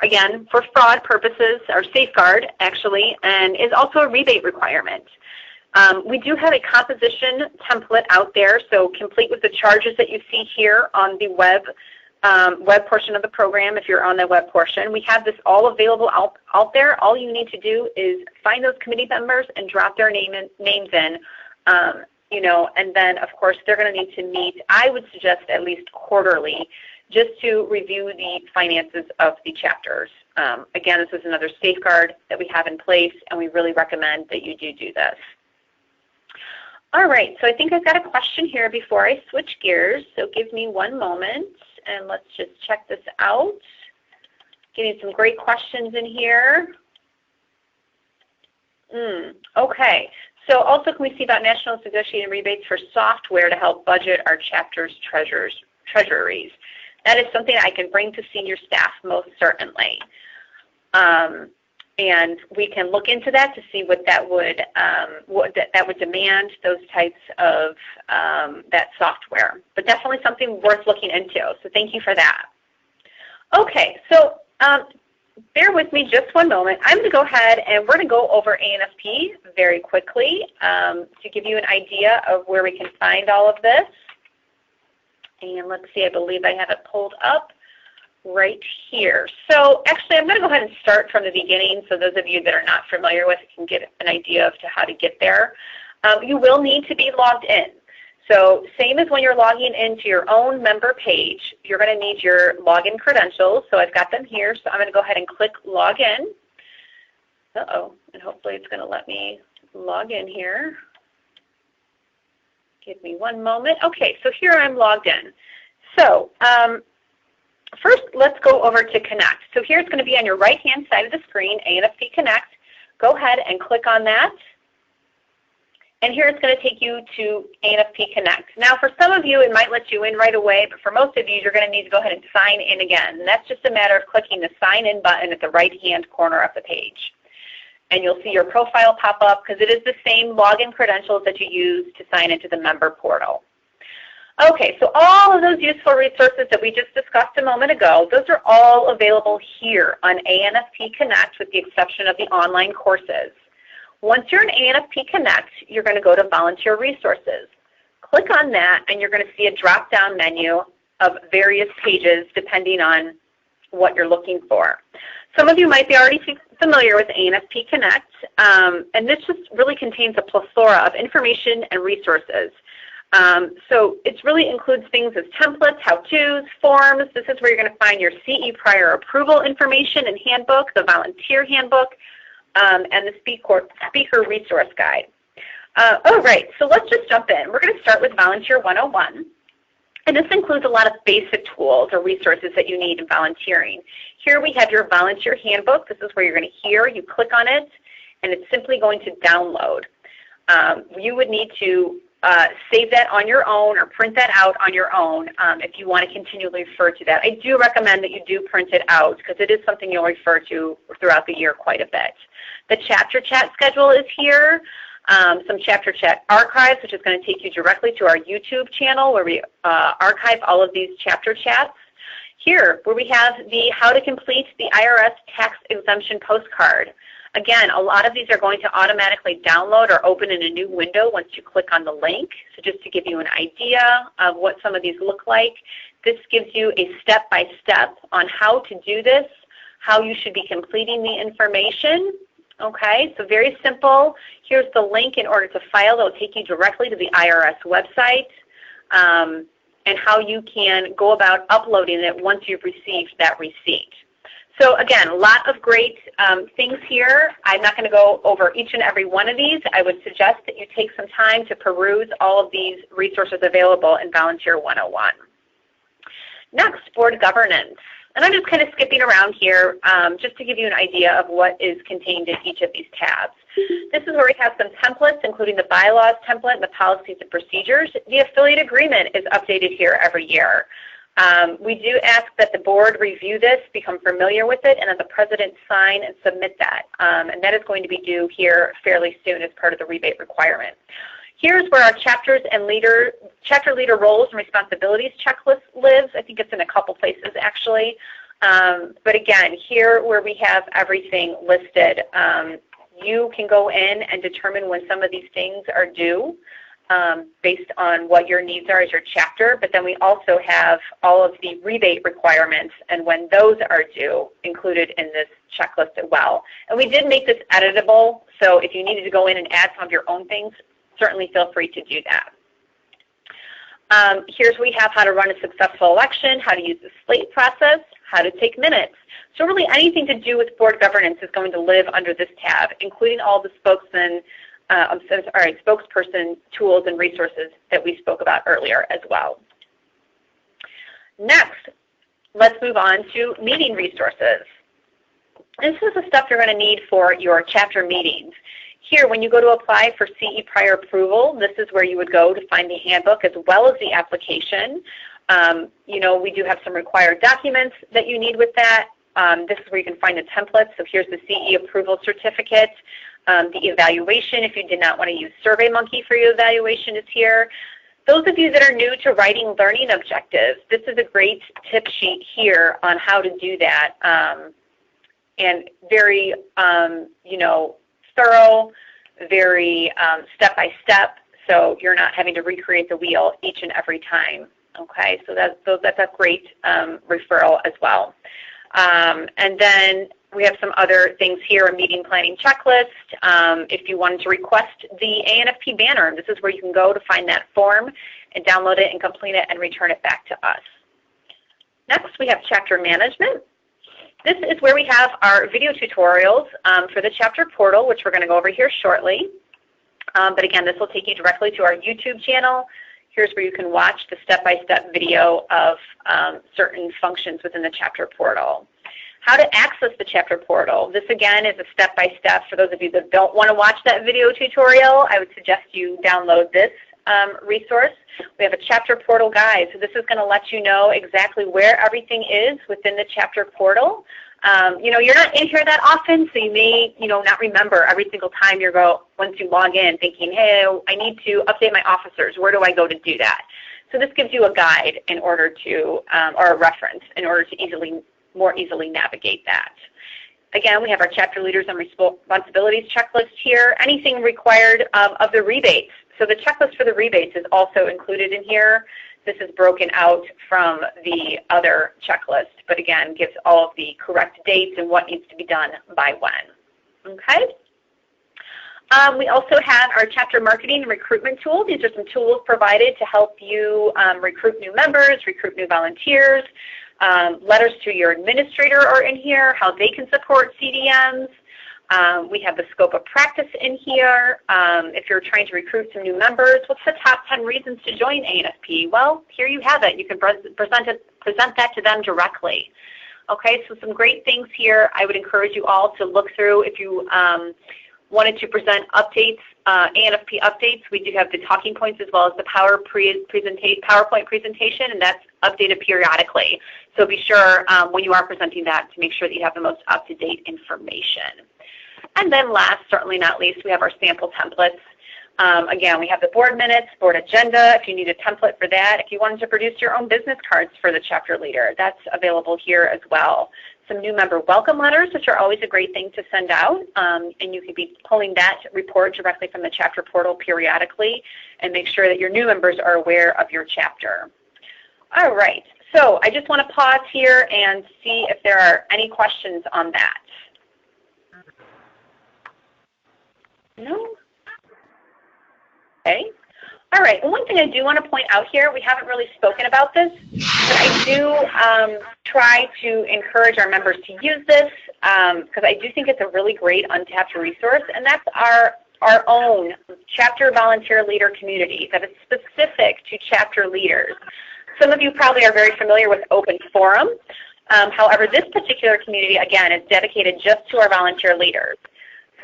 again, for fraud purposes, or safeguard, actually, and is also a rebate requirement. We do have a composition template out there, so complete with the charges that you see here on the web portion of the program if you're on the web portion. We have this all available out there. All you need to do is find those committee members and drop their names in, and then, of course, they're going to need to meet, I would suggest, at least quarterly, just to review the finances of the chapters. Again, this is another safeguard that we have in place, and we really recommend that you do this. All right, so I think I've got a question here before I switch gears, so give me one moment, and let's just check this out. Getting some great questions in here. Okay, so also can we see about national negotiating rebates for software to help budget our chapter's treasuries? That is something I can bring to senior staff most certainly. And we can look into that to see what that would demand, those types of that software. But definitely something worth looking into. So thank you for that. Okay, so bear with me just one moment. I'm going to go ahead and we're going to go over ANFP very quickly to give you an idea of where we can find all of this. And let's see, I believe I have it pulled up right here. So actually, I'm going to go ahead and start from the beginning so those of you that are not familiar with it can get an idea of how to get there. You will need to be logged in. So same as when you're logging into your own member page, you're going to need your login credentials. So I've got them here. So I'm going to go ahead and click Login. Uh-oh, and hopefully it's going to let me log in here. Give me one moment. Okay, so here I'm logged in. So first, let's go over to Connect. So here it's going to be on your right-hand side of the screen, ANFP Connect. Go ahead and click on that. And here it's going to take you to ANFP Connect. Now, for some of you, it might let you in right away, but for most of you, you're going to need to go ahead and sign in again. And that's just a matter of clicking the Sign In button at the right-hand corner of the page. And you'll see your profile pop up because it is the same login credentials that you use to sign into the member portal. Okay, so all of those useful resources that we just discussed a moment ago, those are all available here on ANFP Connect with the exception of the online courses. Once you're in ANFP Connect, you're going to go to Volunteer Resources. Click on that and you're going to see a drop-down menu of various pages depending on what you're looking for. Some of you might be already familiar with ANFP Connect, and this just really contains a plethora of information and resources. So it really includes things as templates, how-tos, forms. This is where you're going to find your CE prior approval information and handbook, the volunteer handbook, and the speaker resource guide. All right, so let's just jump in. We're going to start with Volunteer 101. And this includes a lot of basic tools or resources that you need in volunteering. Here we have your volunteer handbook. This is where you're going to hear. You click on it, and it's simply going to download. You would need to save that on your own or print that out on your own if you want to continually refer to that. I do recommend that you do print it out because it is something you'll refer to throughout the year quite a bit. The chapter chat schedule is here. Some chapter chat archives, which is going to take you directly to our YouTube channel where we archive all of these chapter chats. Here, where we have the how to complete the IRS tax exemption postcard. Again, a lot of these are going to automatically download or open in a new window once you click on the link. So just to give you an idea of what some of these look like, this gives you a step-by-step on how to do this, how you should be completing the information. Okay, so very simple. Here's the link in order to file. They'll take you directly to the IRS website and how you can go about uploading it once you've received that receipt. So again, a lot of great things here. I'm not going to go over each and every one of these. I would suggest that you take some time to peruse all of these resources available in Volunteer 101. Next, board governance. And I'm just kind of skipping around here just to give you an idea of what is contained in each of these tabs. This is where we have some templates, including the bylaws template and the policies and procedures. The affiliate agreement is updated here every year. We do ask that the board review this, become familiar with it, and that the president sign and submit that. And that is going to be due here fairly soon as part of the rebate requirement. Here's where our chapter leader roles and responsibilities checklist lives. I think it's in a couple places actually. But again, here where we have everything listed, you can go in and determine when some of these things are due based on what your needs are as your chapter. But then we also have all of the rebate requirements and when those are due included in this checklist as well. And we did make this editable, so if you needed to go in and add some of your own things, certainly feel free to do that. Here's where we have how to run a successful election, how to use the slate process, how to take minutes. So really anything to do with board governance is going to live under this tab, including all the spokesperson tools and resources that we spoke about earlier as well. Next, let's move on to meeting resources. This is the stuff you're going to need for your chapter meetings. Here, when you go to apply for CE prior approval, this is where you would go to find the handbook as well as the application. We do have some required documents that you need with that. This is where you can find the templates. So here's the CE approval certificate. The evaluation, if you did not want to use SurveyMonkey for your evaluation, is here. Those of you that are new to writing learning objectives, this is a great tip sheet here on how to do that. And very, thorough, very step-by-step, so you're not having to recreate the wheel each and every time. Okay, so that's a great referral as well. And then we have some other things here, a meeting planning checklist. If you wanted to request the ANFP banner, this is where you can go to find that form. and download it and complete it and return it back to us. Next, we have chapter management. This is where we have our video tutorials for the chapter portal, which we're going to go over here shortly. But again, this will take you directly to our YouTube channel. Here's where you can watch the step-by-step video of certain functions within the chapter portal. How to access the chapter portal. This again is a step-by-step. For those of you that don't want to watch that video tutorial, I would suggest you download this resource. We have a chapter portal guide. So this is going to let you know exactly where everything is within the chapter portal. You're not in here that often, so you may, not remember every single time once you log in thinking, hey, I need to update my officers. Where do I go to do that? So this gives you a guide in order to, or a reference in order to more easily navigate that. Again, we have our chapter leaders and responsibilities checklist here. Anything required of the rebates. So the checklist for the rebates is also included in here. This is broken out from the other checklist, but again, gives all of the correct dates and what needs to be done by when. Okay? We also have our chapter marketing and recruitment tool. These are some tools provided to help you recruit new members, recruit new volunteers. Letters to your administrator are in here, how they can support CDMs. We have the scope of practice in here. If you're trying to recruit some new members, what's the top 10 reasons to join ANFP? Well, here you have it. You can present that to them directly. Okay, so some great things here. I would encourage you all to look through. If you wanted to present updates, ANFP updates, we do have the talking points as well as the PowerPoint presentation, and that's updated periodically. So be sure when you are presenting that to make sure that you have the most up-to-date information. And then last, certainly not least, we have our sample templates. Again, we have the board minutes, board agenda, if you need a template for that. If you wanted to produce your own business cards for the chapter leader, that's available here as well. Some new member welcome letters, which are always a great thing to send out, and you could be pulling that report directly from the chapter portal periodically and make sure that your new members are aware of your chapter. All right, so I just want to pause here and see if there are any questions on that. No? Okay. All right. Well, one thing I do want to point out here, we haven't really spoken about this, but I do try to encourage our members to use this because I do think it's a really great untapped resource, and that's our own chapter volunteer leader community that is specific to chapter leaders. Some of you probably are very familiar with Open Forum. However, this particular community, again, is dedicated just to our volunteer leaders.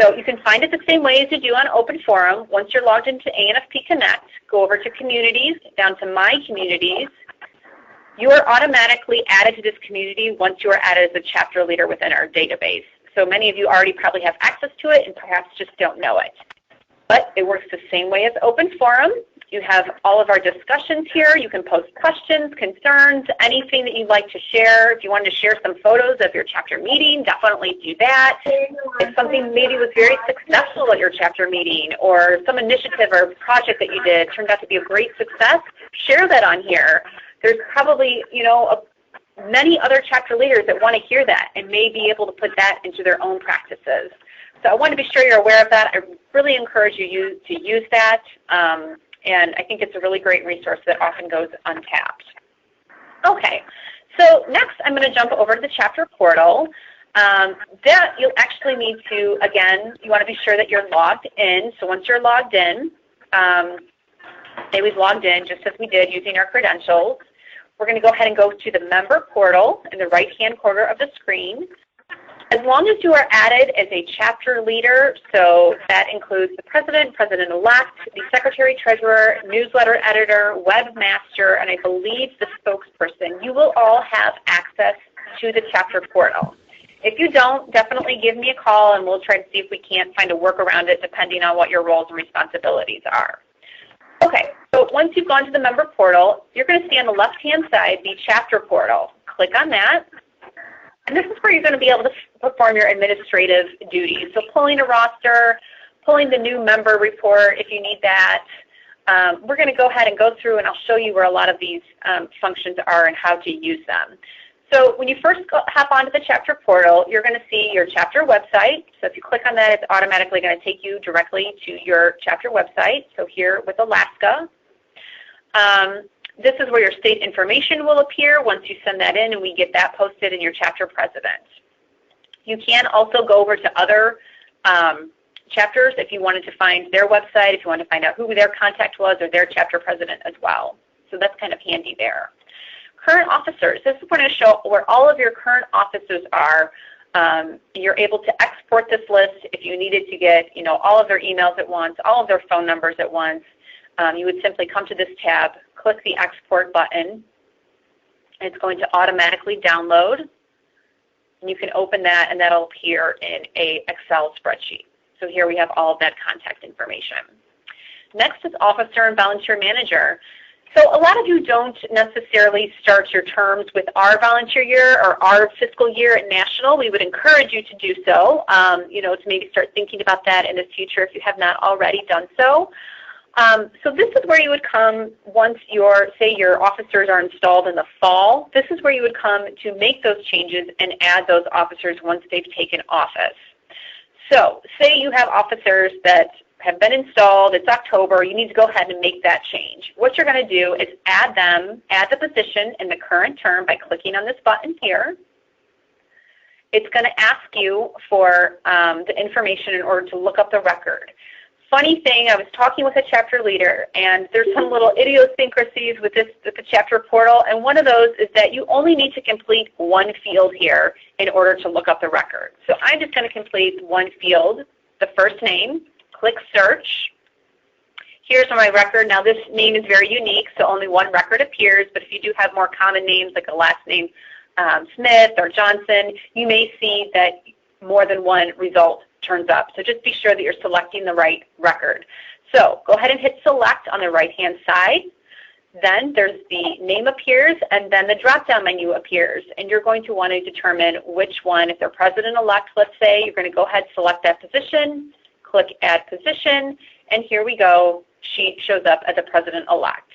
So you can find it the same way as you do on Open Forum. Once you're logged into ANFP Connect, go over to Communities, down to My Communities. You are automatically added to this community once you are added as a chapter leader within our database. So many of you already probably have access to it and perhaps just don't know it. But it works the same way as Open Forum. You have all of our discussions here. You can post questions, concerns, anything that you'd like to share. If you wanted to share some photos of your chapter meeting, definitely do that. If something maybe was very successful at your chapter meeting or some initiative or project that you did turned out to be a great success, share that on here. There's probably, many other chapter leaders that want to hear that and may be able to put that into their own practices. So I want to be sure you're aware of that. I really encourage you to use that. And I think it's a really great resource that often goes untapped. Okay, so next I'm going to jump over to the chapter portal. That you'll actually need to, again, you want to be sure that you're logged in. So once you're logged in, say we've logged in just as we did using our credentials. We're going to go ahead and go to the member portal in the right-hand corner of the screen. As long as you are added as a chapter leader, so that includes the president, president-elect, the secretary-treasurer, newsletter editor, webmaster, and I believe the spokesperson, you will all have access to the chapter portal. If you don't, definitely give me a call and we'll try to see if we can't find a work around it depending on what your roles and responsibilities are. Okay, so once you've gone to the member portal, you're going to see on the left-hand side the chapter portal. Click on that. And this is where you're going to be able to perform your administrative duties. So pulling a roster, pulling the new member report if you need that. We're going to go ahead and go through and I'll show you where a lot of these functions are and how to use them. So when you first hop onto the chapter portal, you're going to see your chapter website. So if you click on that, it's automatically going to take you directly to your chapter website. So here with Alaska. This is where your state information will appear once you send that in, and we get that posted in your chapter president. You can also go over to other chapters if you wanted to find their website, if you want to find out who their contact was or their chapter president as well. So that's kind of handy there. Current officers. This is going to show where all of your current officers are. You're able to export this list if you needed to get, all of their emails at once, all of their phone numbers at once. You would simply come to this tab, click the export button. It's going to automatically download. And you can open that, and that'll appear in a Excel spreadsheet. So here we have all of that contact information. Next is officer and volunteer manager. So a lot of you don't necessarily start your terms with our volunteer year or our fiscal year at National. We would encourage you to do so, to maybe start thinking about that in the future if you have not already done so. So this is where you would come once say your officers are installed in the fall. This is where you would come to make those changes and add those officers once they've taken office. So say you have officers that have been installed, it's October, you need to go ahead and make that change. What you're going to do is add the position in the current term by clicking on this button here. It's going to ask you for the information in order to look up the record. Funny thing, I was talking with a chapter leader, and there's some little idiosyncrasies with the chapter portal, and one of those is that you only need to complete one field here in order to look up the record. So I'm just going to complete one field, the first name, click search. Here's my record. Now this name is very unique, so only one record appears, but if you do have more common names like a last name Smith or Johnson, you may see that more than one result turns up. So just be sure that you're selecting the right record. So go ahead and hit select on the right-hand side. Then there's the name appears, and then the drop-down menu appears. And you're going to want to determine which one. If they're president-elect, let's say, you're going to go ahead and select that position, click Add Position, and here we go. She shows up as a president-elect.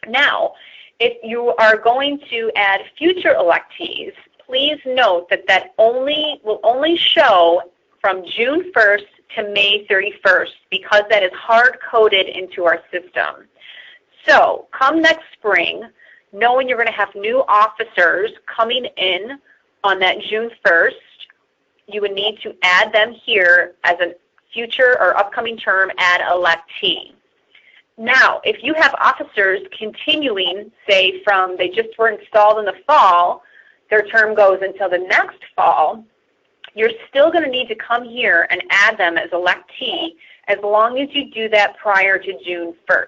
Now, if you are going to add future electees, please note that will only show from June 1st to May 31st because that is hard-coded into our system. So come next spring, knowing you're going to have new officers coming in on that June 1st, you would need to add them here as a future or upcoming term add electee. Now, if you have officers continuing, say from they just were installed in the fall, their term goes until the next fall, you're still going to need to come here and add them as electee as long as you do that prior to June 1st.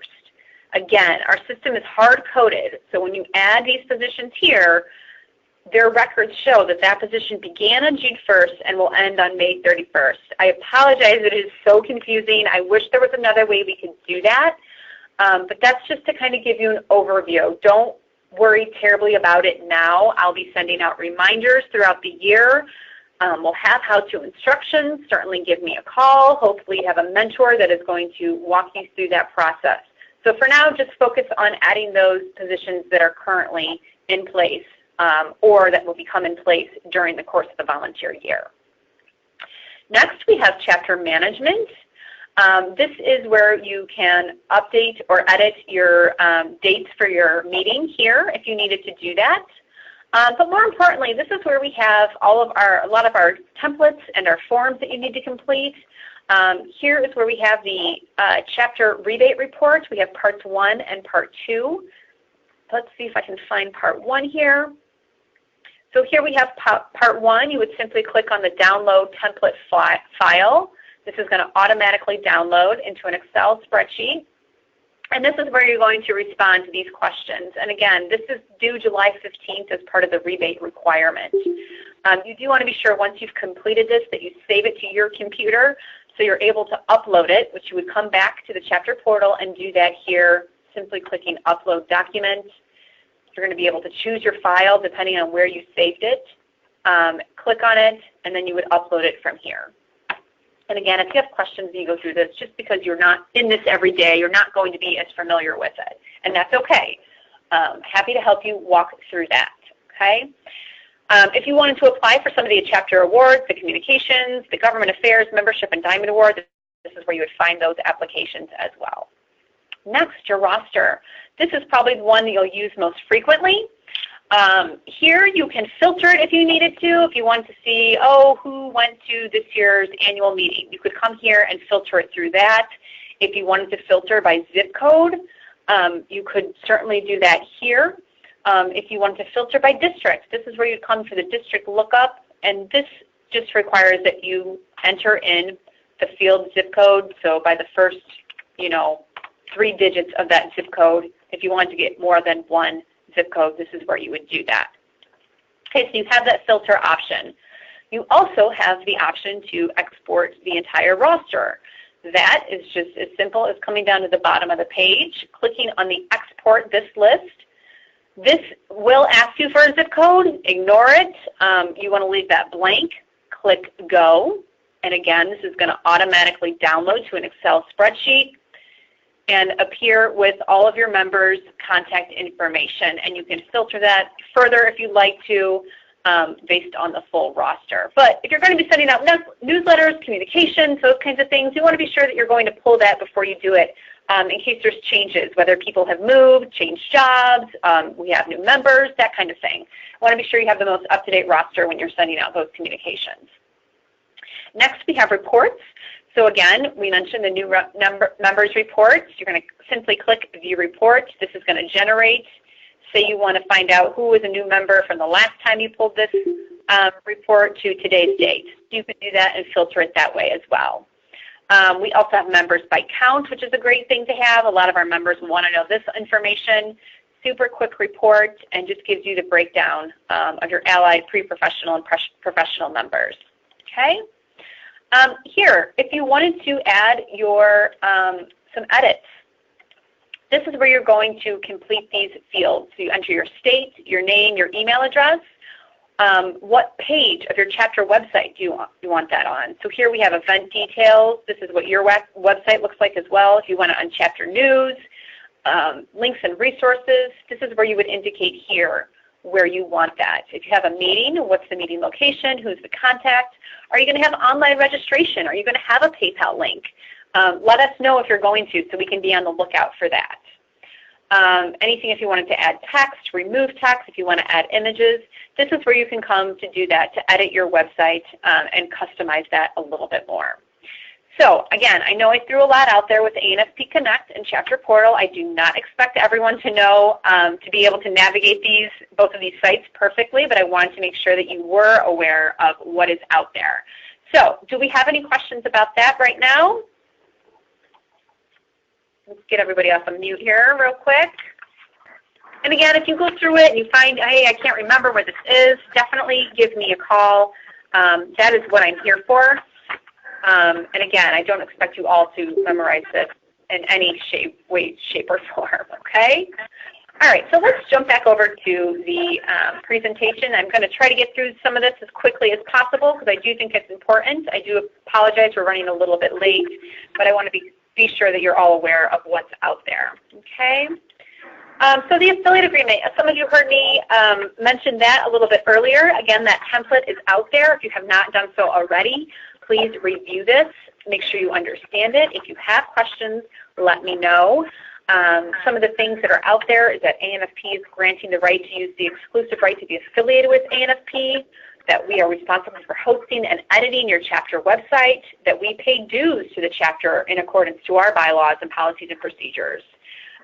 Again, our system is hard-coded, so when you add these positions here, their records show that position began on June 1st and will end on May 31st. I apologize, it is so confusing. I wish there was another way we could do that, but that's just to kind of give you an overview. Don't worry terribly about it now. I'll be sending out reminders throughout the year. We'll have how-to instructions. Certainly give me a call. Hopefully you have a mentor that is going to walk you through that process. So for now, just focus on adding those positions that are currently in place or that will become in place during the course of the volunteer year. Next, we have chapter management. This is where you can update or edit your dates for your meeting here if you needed to do that. But more importantly, this is where we have a lot of our templates and our forms that you need to complete. Here is where we have the chapter rebate report. We have parts 1 and part 2. Let's see if I can find part 1 here. So here we have part 1. You would simply click on the download template file. This is going to automatically download into an Excel spreadsheet. And this is where you're going to respond to these questions. And again, this is due July 15th as part of the rebate requirement. You do want to be sure once you've completed this that you save it to your computer so you're able to upload it, which you would come back to the chapter portal and do that here, simply clicking Upload Document. You're going to be able to choose your file depending on where you saved it. Click on it, and then you would upload it from here. And again, if you have questions and you go through this, just because you're not in this every day, you're not going to be as familiar with it. And that's okay. Happy to help you walk through that, okay? If you wanted to apply for some of the chapter awards, the communications, the government affairs, membership, and diamond awards, this is where you would find those applications as well. Next, your roster. This is probably the one that you'll use most frequently. Here you can filter it if you needed to. If you wanted to see, oh, who went to this year's annual meeting, you could come here and filter it through that. If you wanted to filter by zip code, you could certainly do that here. If you wanted to filter by district, this is where you come for the district lookup, and this just requires that you enter in the field zip code. So by the first, 3 digits of that zip code, if you want to get more than one zip code, this is where you would do that. Okay, so you have that filter option. You also have the option to export the entire roster. That is just as simple as coming down to the bottom of the page, clicking on the export this list. This will ask you for a zip code. Ignore it. You want to leave that blank. Click go. And again, this is going to automatically download to an Excel spreadsheet and appear with all of your members' contact information. And you can filter that further if you'd like to based on the full roster. But if you're going to be sending out newsletters, communications, those kinds of things, you want to be sure that you're going to pull that before you do it in case there's changes, whether people have moved, changed jobs, we have new members, that kind of thing. I want to be sure you have the most up-to-date roster when you're sending out those communications. Next, we have reports. So again, we mentioned the new members reports. You're going to simply click View Report. This is going to generate. Say you want to find out who was a new member from the last time you pulled this report to today's date. You can do that and filter it that way as well. We also have members by count, which is a great thing to have. A lot of our members want to know this information. Super quick report, and just gives you the breakdown of your allied, pre-professional, and professional members. Okay? Here, if you wanted to add your some edits, this is where you're going to complete these fields. So you enter your state, your name, your email address. What page of your chapter website do you want that on? So here we have event details. This is what your website looks like as well. If you want it on chapter news, links and resources, this is where you would indicate here where you want that. If you have a meeting, what's the meeting location? Who's the contact? Are you going to have online registration? Are you going to have a PayPal link? Let us know if you're going to so we can be on the lookout for that. Anything if you wanted to add text, remove text, if you want to add images, this is where you can come to do that, to edit your website and customize that a little bit more. So again, I know I threw a lot out there with ANFP Connect and Chapter Portal. I do not expect everyone to know, to be able to navigate both of these sites perfectly, but I wanted to make sure that you were aware of what is out there. So do we have any questions about that right now? Let's get everybody off of mute here real quick. And again, if you go through it and you find, hey, I can't remember where this is, definitely give me a call. That is what I'm here for. And again, I don't expect you all to memorize this in any way, shape, or form, okay? All right, so let's jump back over to the presentation. I'm going to try to get through some of this as quickly as possible because I do think it's important. I do apologize for running a little bit late, but I want to be sure that you're all aware of what's out there, okay? So the affiliate agreement, some of you heard me mention that a little bit earlier. Again, that template is out there. If you have not done so already, please review this. Make sure you understand it. If you have questions, let me know. Some of the things that are out there is that ANFP is granting the right to use the exclusive right to be affiliated with ANFP, that we are responsible for hosting and editing your chapter website, that we pay dues to the chapter in accordance to our bylaws and policies and procedures.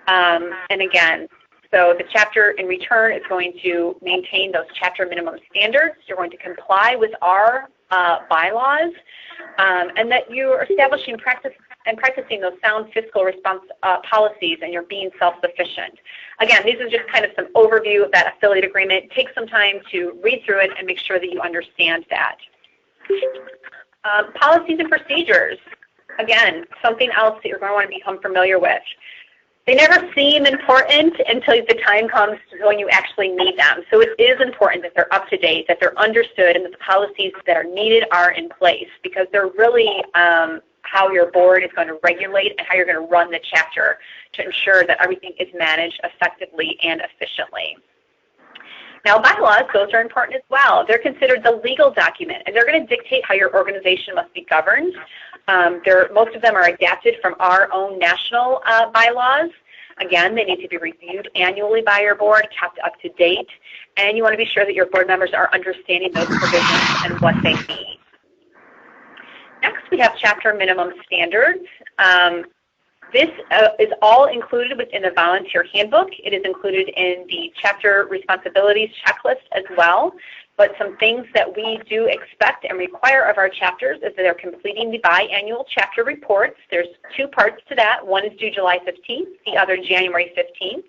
And again, so the chapter in return is going to maintain those chapter minimum standards. You're going to comply with our bylaws, and that you are establishing practicing those sound fiscal response policies, and you're being self-sufficient. Again, these are just kind of some overview of that affiliate agreement. Take some time to read through it and make sure that you understand that. Policies and procedures, again, something else that you're going to want to become familiar with. They never seem important until the time comes when you actually need them. So it is important that they're up to date, that they're understood, and that the policies that are needed are in place, because they're really how your board is going to regulate and how you're going to run the chapter to ensure that everything is managed effectively and efficiently. Now, bylaws, those are important as well. They're considered the legal document, and they're going to dictate how your organization must be governed. Most of them are adapted from our own national bylaws. Again, they need to be reviewed annually by your board, kept up to date, and you want to be sure that your board members are understanding those provisions and what they mean. Next, we have chapter minimum standards. This is all included within the volunteer handbook. It is included in the chapter responsibilities checklist as well. But some things that we do expect and require of our chapters is that they're completing the biannual chapter reports. There's two parts to that. One is due July 15th, the other January 15th.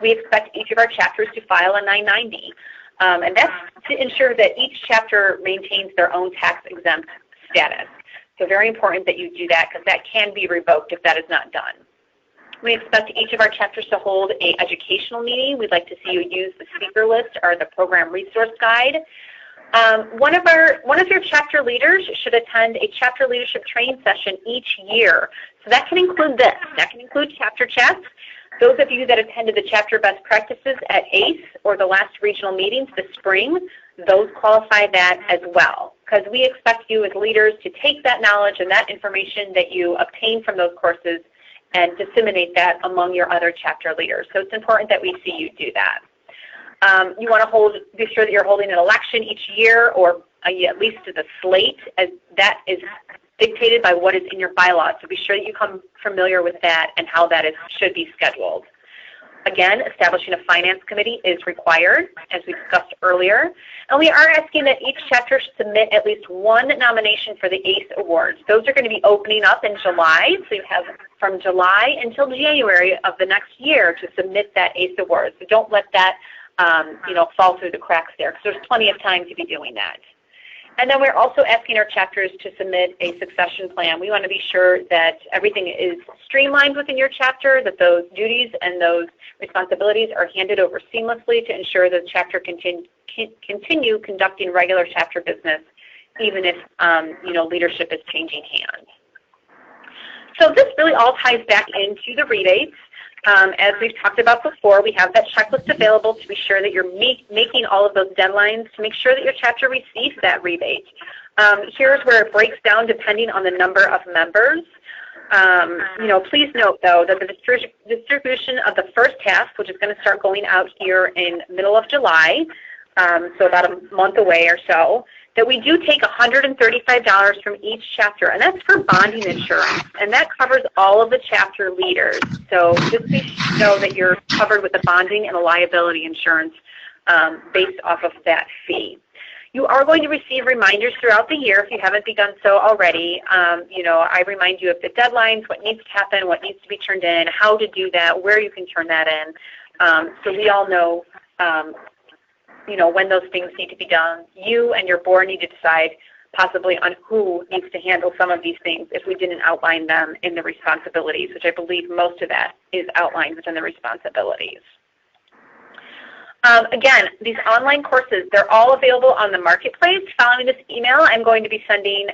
We expect each of our chapters to file a 990. And that's to ensure that each chapter maintains their own tax-exempt status. So very important that you do that because that can be revoked if that is not done. We expect each of our chapters to hold an educational meeting. We'd like to see you use the speaker list or the program resource guide. One of your chapter leaders should attend a chapter leadership training session each year. So that can include this. That can include chapter chats. Those of you that attended the chapter best practices at ACE or the last regional meetings this spring, those qualify that as well. Because we expect you as leaders to take that knowledge and that information that you obtain from those courses and disseminate that among your other chapter leaders. So it's important that we see you do that. You want to be sure that you're holding an election each year, or at least the slate, as that is dictated by what is in your bylaws. So be sure that you become familiar with that and how that should be scheduled. Again, establishing a finance committee is required, as we discussed earlier. And we are asking that each chapter should submit at least one nomination for the ACE Awards. Those are going to be opening up in July, so you have from July until January of the next year to submit that ACE Award. So don't let that fall through the cracks there, because there's plenty of time to be doing that. And then we're also asking our chapters to submit a succession plan. We want to be sure that everything is streamlined within your chapter, that those duties and those responsibilities are handed over seamlessly to ensure that the chapter continue conducting regular chapter business, even if leadership is changing hands. So this really all ties back into the rebates. As we've talked about before, we have that checklist available to be sure that you're making all of those deadlines to make sure that your chapter receives that rebate. Here's where it breaks down depending on the number of members. Please note, though, that the distribution of the first half, which is going to start going out here in middle of July, so about a month away or so, that we do take $135 from each chapter, and that's for bonding insurance, and that covers all of the chapter leaders. So just know that you're covered with the bonding and the liability insurance based off of that fee. You are going to receive reminders throughout the year if you haven't begun so already. I remind you of the deadlines, what needs to happen, what needs to be turned in, how to do that, where you can turn that in. So we all know when those things need to be done. You and your board need to decide possibly on who needs to handle some of these things if we didn't outline them in the responsibilities, which I believe most of that is outlined within the responsibilities. Again, these online courses, they're all available on the marketplace. Following this email, I'm going to be sending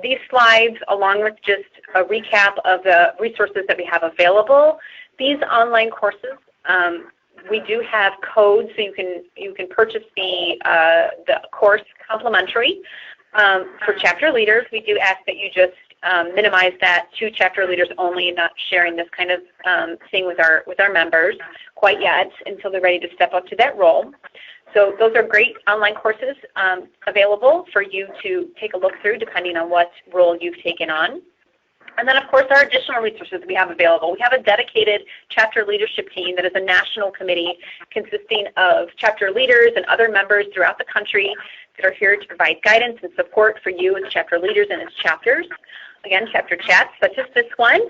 these slides along with just a recap of the resources that we have available. These online courses, we do have codes, so you can purchase the course complimentary. For chapter leaders, we do ask that you just minimize that to chapter leaders only, not sharing this kind of thing with our members quite yet until they're ready to step up to that role. So those are great online courses available for you to take a look through depending on what role you've taken on. And then, of course, our additional resources we have available. We have a dedicated chapter leadership team that is a national committee consisting of chapter leaders and other members throughout the country that are here to provide guidance and support for you as chapter leaders and as chapters. Again, chapter chats such as this one.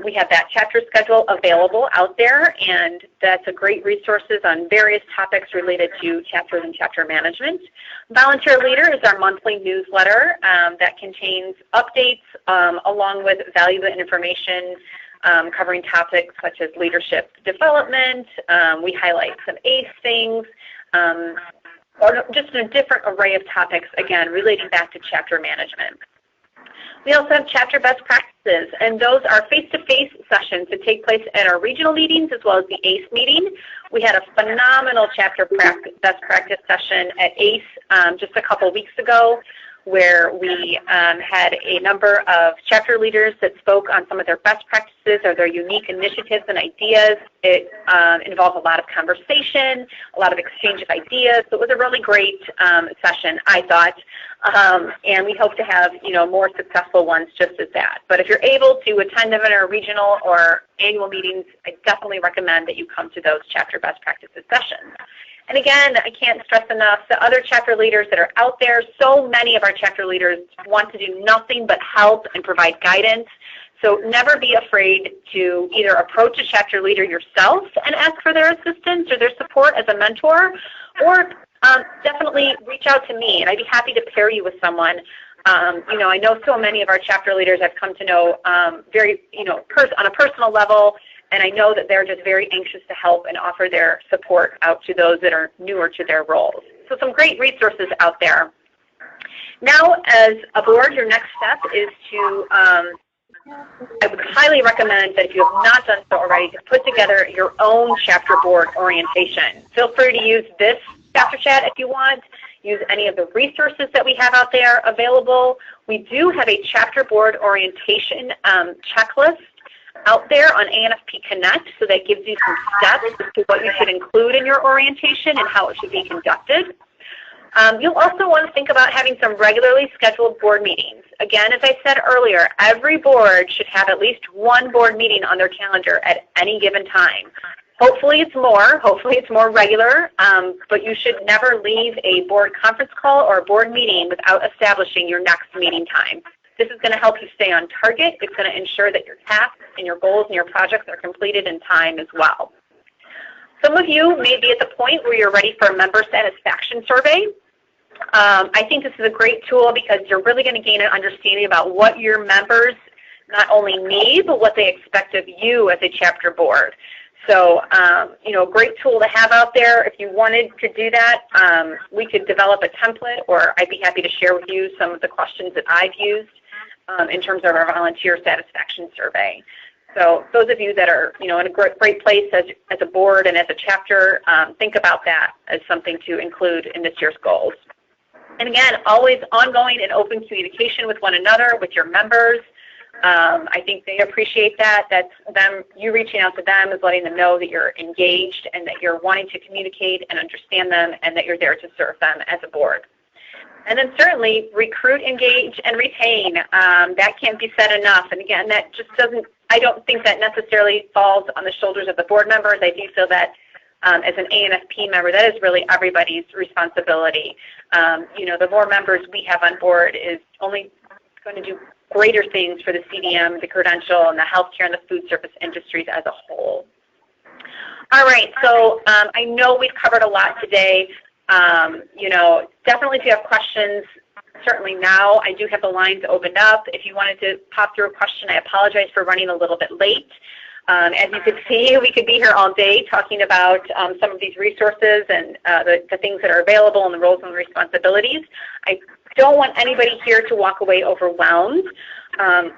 We have that chapter schedule available out there, and that's a great resources on various topics related to chapters and chapter management. Volunteer Leader is our monthly newsletter that contains updates along with valuable information covering topics such as leadership development. We highlight some ACE things, or just a different array of topics, again, relating back to chapter management. We also have chapter best practices, and those are face-to-face sessions that take place at our regional meetings as well as the ACE meeting. We had a phenomenal chapter best practice session at ACE just a couple weeks ago, where we had a number of chapter leaders that spoke on some of their best practices or their unique initiatives and ideas. It involved a lot of conversation, a lot of exchange of ideas. So it was a really great session, I thought, and we hope to have more successful ones just as that. But if you're able to attend them in our regional or annual meetings, I definitely recommend that you come to those chapter best practices sessions. And again, I can't stress enough the other chapter leaders that are out there. So many of our chapter leaders want to do nothing but help and provide guidance. So never be afraid to either approach a chapter leader yourself and ask for their assistance or their support as a mentor, or definitely reach out to me, and I'd be happy to pair you with someone. I know so many of our chapter leaders I've come to know on a personal level, and I know that they're just very anxious to help and offer their support out to those that are newer to their roles. So some great resources out there. Now, as a board, your next step is to, I would highly recommend that if you have not done so already, to put together your own chapter board orientation. Feel free to use this chapter chat if you want. Use any of the resources that we have out there available. We do have a chapter board orientation checklist out there on ANFP Connect, so that gives you some steps as to what you should include in your orientation and how it should be conducted. You'll also want to think about having some regularly scheduled board meetings. Again, as I said earlier, every board should have at least one board meeting on their calendar at any given time. Hopefully it's more regular, but you should never leave a board conference call or a board meeting without establishing your next meeting time. This is going to help you stay on target. It's going to ensure that your tasks and your goals and your projects are completed in time as well. Some of you may be at the point where you're ready for a member satisfaction survey. I think this is a great tool because you're really going to gain an understanding about what your members not only need, but what they expect of you as a chapter board. So, a great tool to have out there. If you wanted to do that, we could develop a template, or I'd be happy to share with you some of the questions that I've used in terms of our volunteer satisfaction survey. So those of you that are, in a great place as a board and as a chapter, think about that as something to include in this year's goals. And again, always ongoing and open communication with one another, with your members. I think they appreciate that. That's them, you reaching out to them is letting them know that you're engaged and that you're wanting to communicate and understand them and that you're there to serve them as a board. And then certainly recruit, engage, and retain. That can't be said enough. And again, that just doesn't, I don't think that necessarily falls on the shoulders of the board members. I do feel that as an ANFP member, that is really everybody's responsibility. The more members we have on board is only going to do greater things for the CDM, the credential, and the healthcare and the food service industries as a whole. All right, so I know we've covered a lot today. Definitely if you have questions, certainly now. I do have the lines opened up. If you wanted to pop through a question, I apologize for running a little bit late. As you can see, we could be here all day talking about some of these resources and the things that are available and the roles and responsibilities. I don't want anybody here to walk away overwhelmed.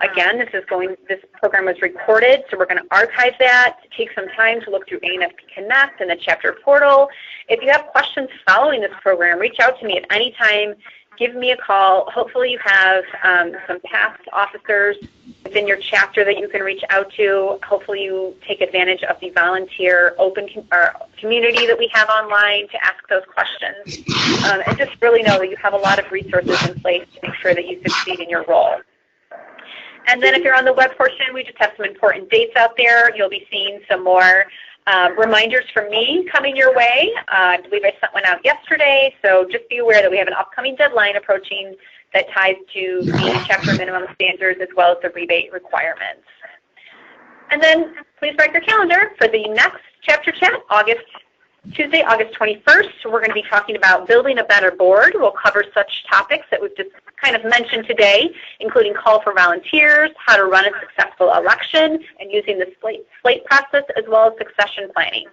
Again, this program was recorded, so we're going to archive that, take some time to look through ANFP Connect and the chapter portal. If you have questions following this program, reach out to me at any time. Give me a call. Hopefully you have some past officers within your chapter that you can reach out to. Hopefully you take advantage of the volunteer open community that we have online to ask those questions. And just really know that you have a lot of resources in place to make sure that you succeed in your role. And then if you're on the web portion, we just have some important dates out there. You'll be seeing some more reminders from me coming your way. I believe I sent one out yesterday, so just be aware that we have an upcoming deadline approaching that ties to the chapter minimum standards as well as the rebate requirements. And then please mark your calendar for the next chapter chat, Tuesday, August 21st. We're going to be talking about building a better board. We'll cover such topics that we've just kind of mentioned today, including call for volunteers, how to run a successful election, and using the slate process as well as succession planning.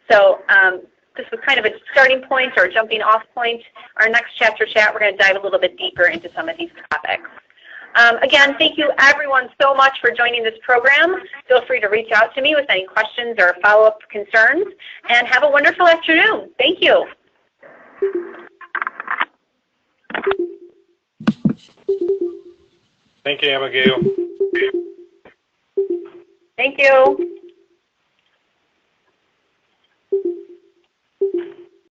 So this was kind of a starting point or a jumping off point. Our next chapter chat, we're going to dive a little bit deeper into some of these topics. Again, thank you everyone so much for joining this program. Feel free to reach out to me with any questions or follow-up concerns, and have a wonderful afternoon. Thank you. Thank you, Abigail. Thank you.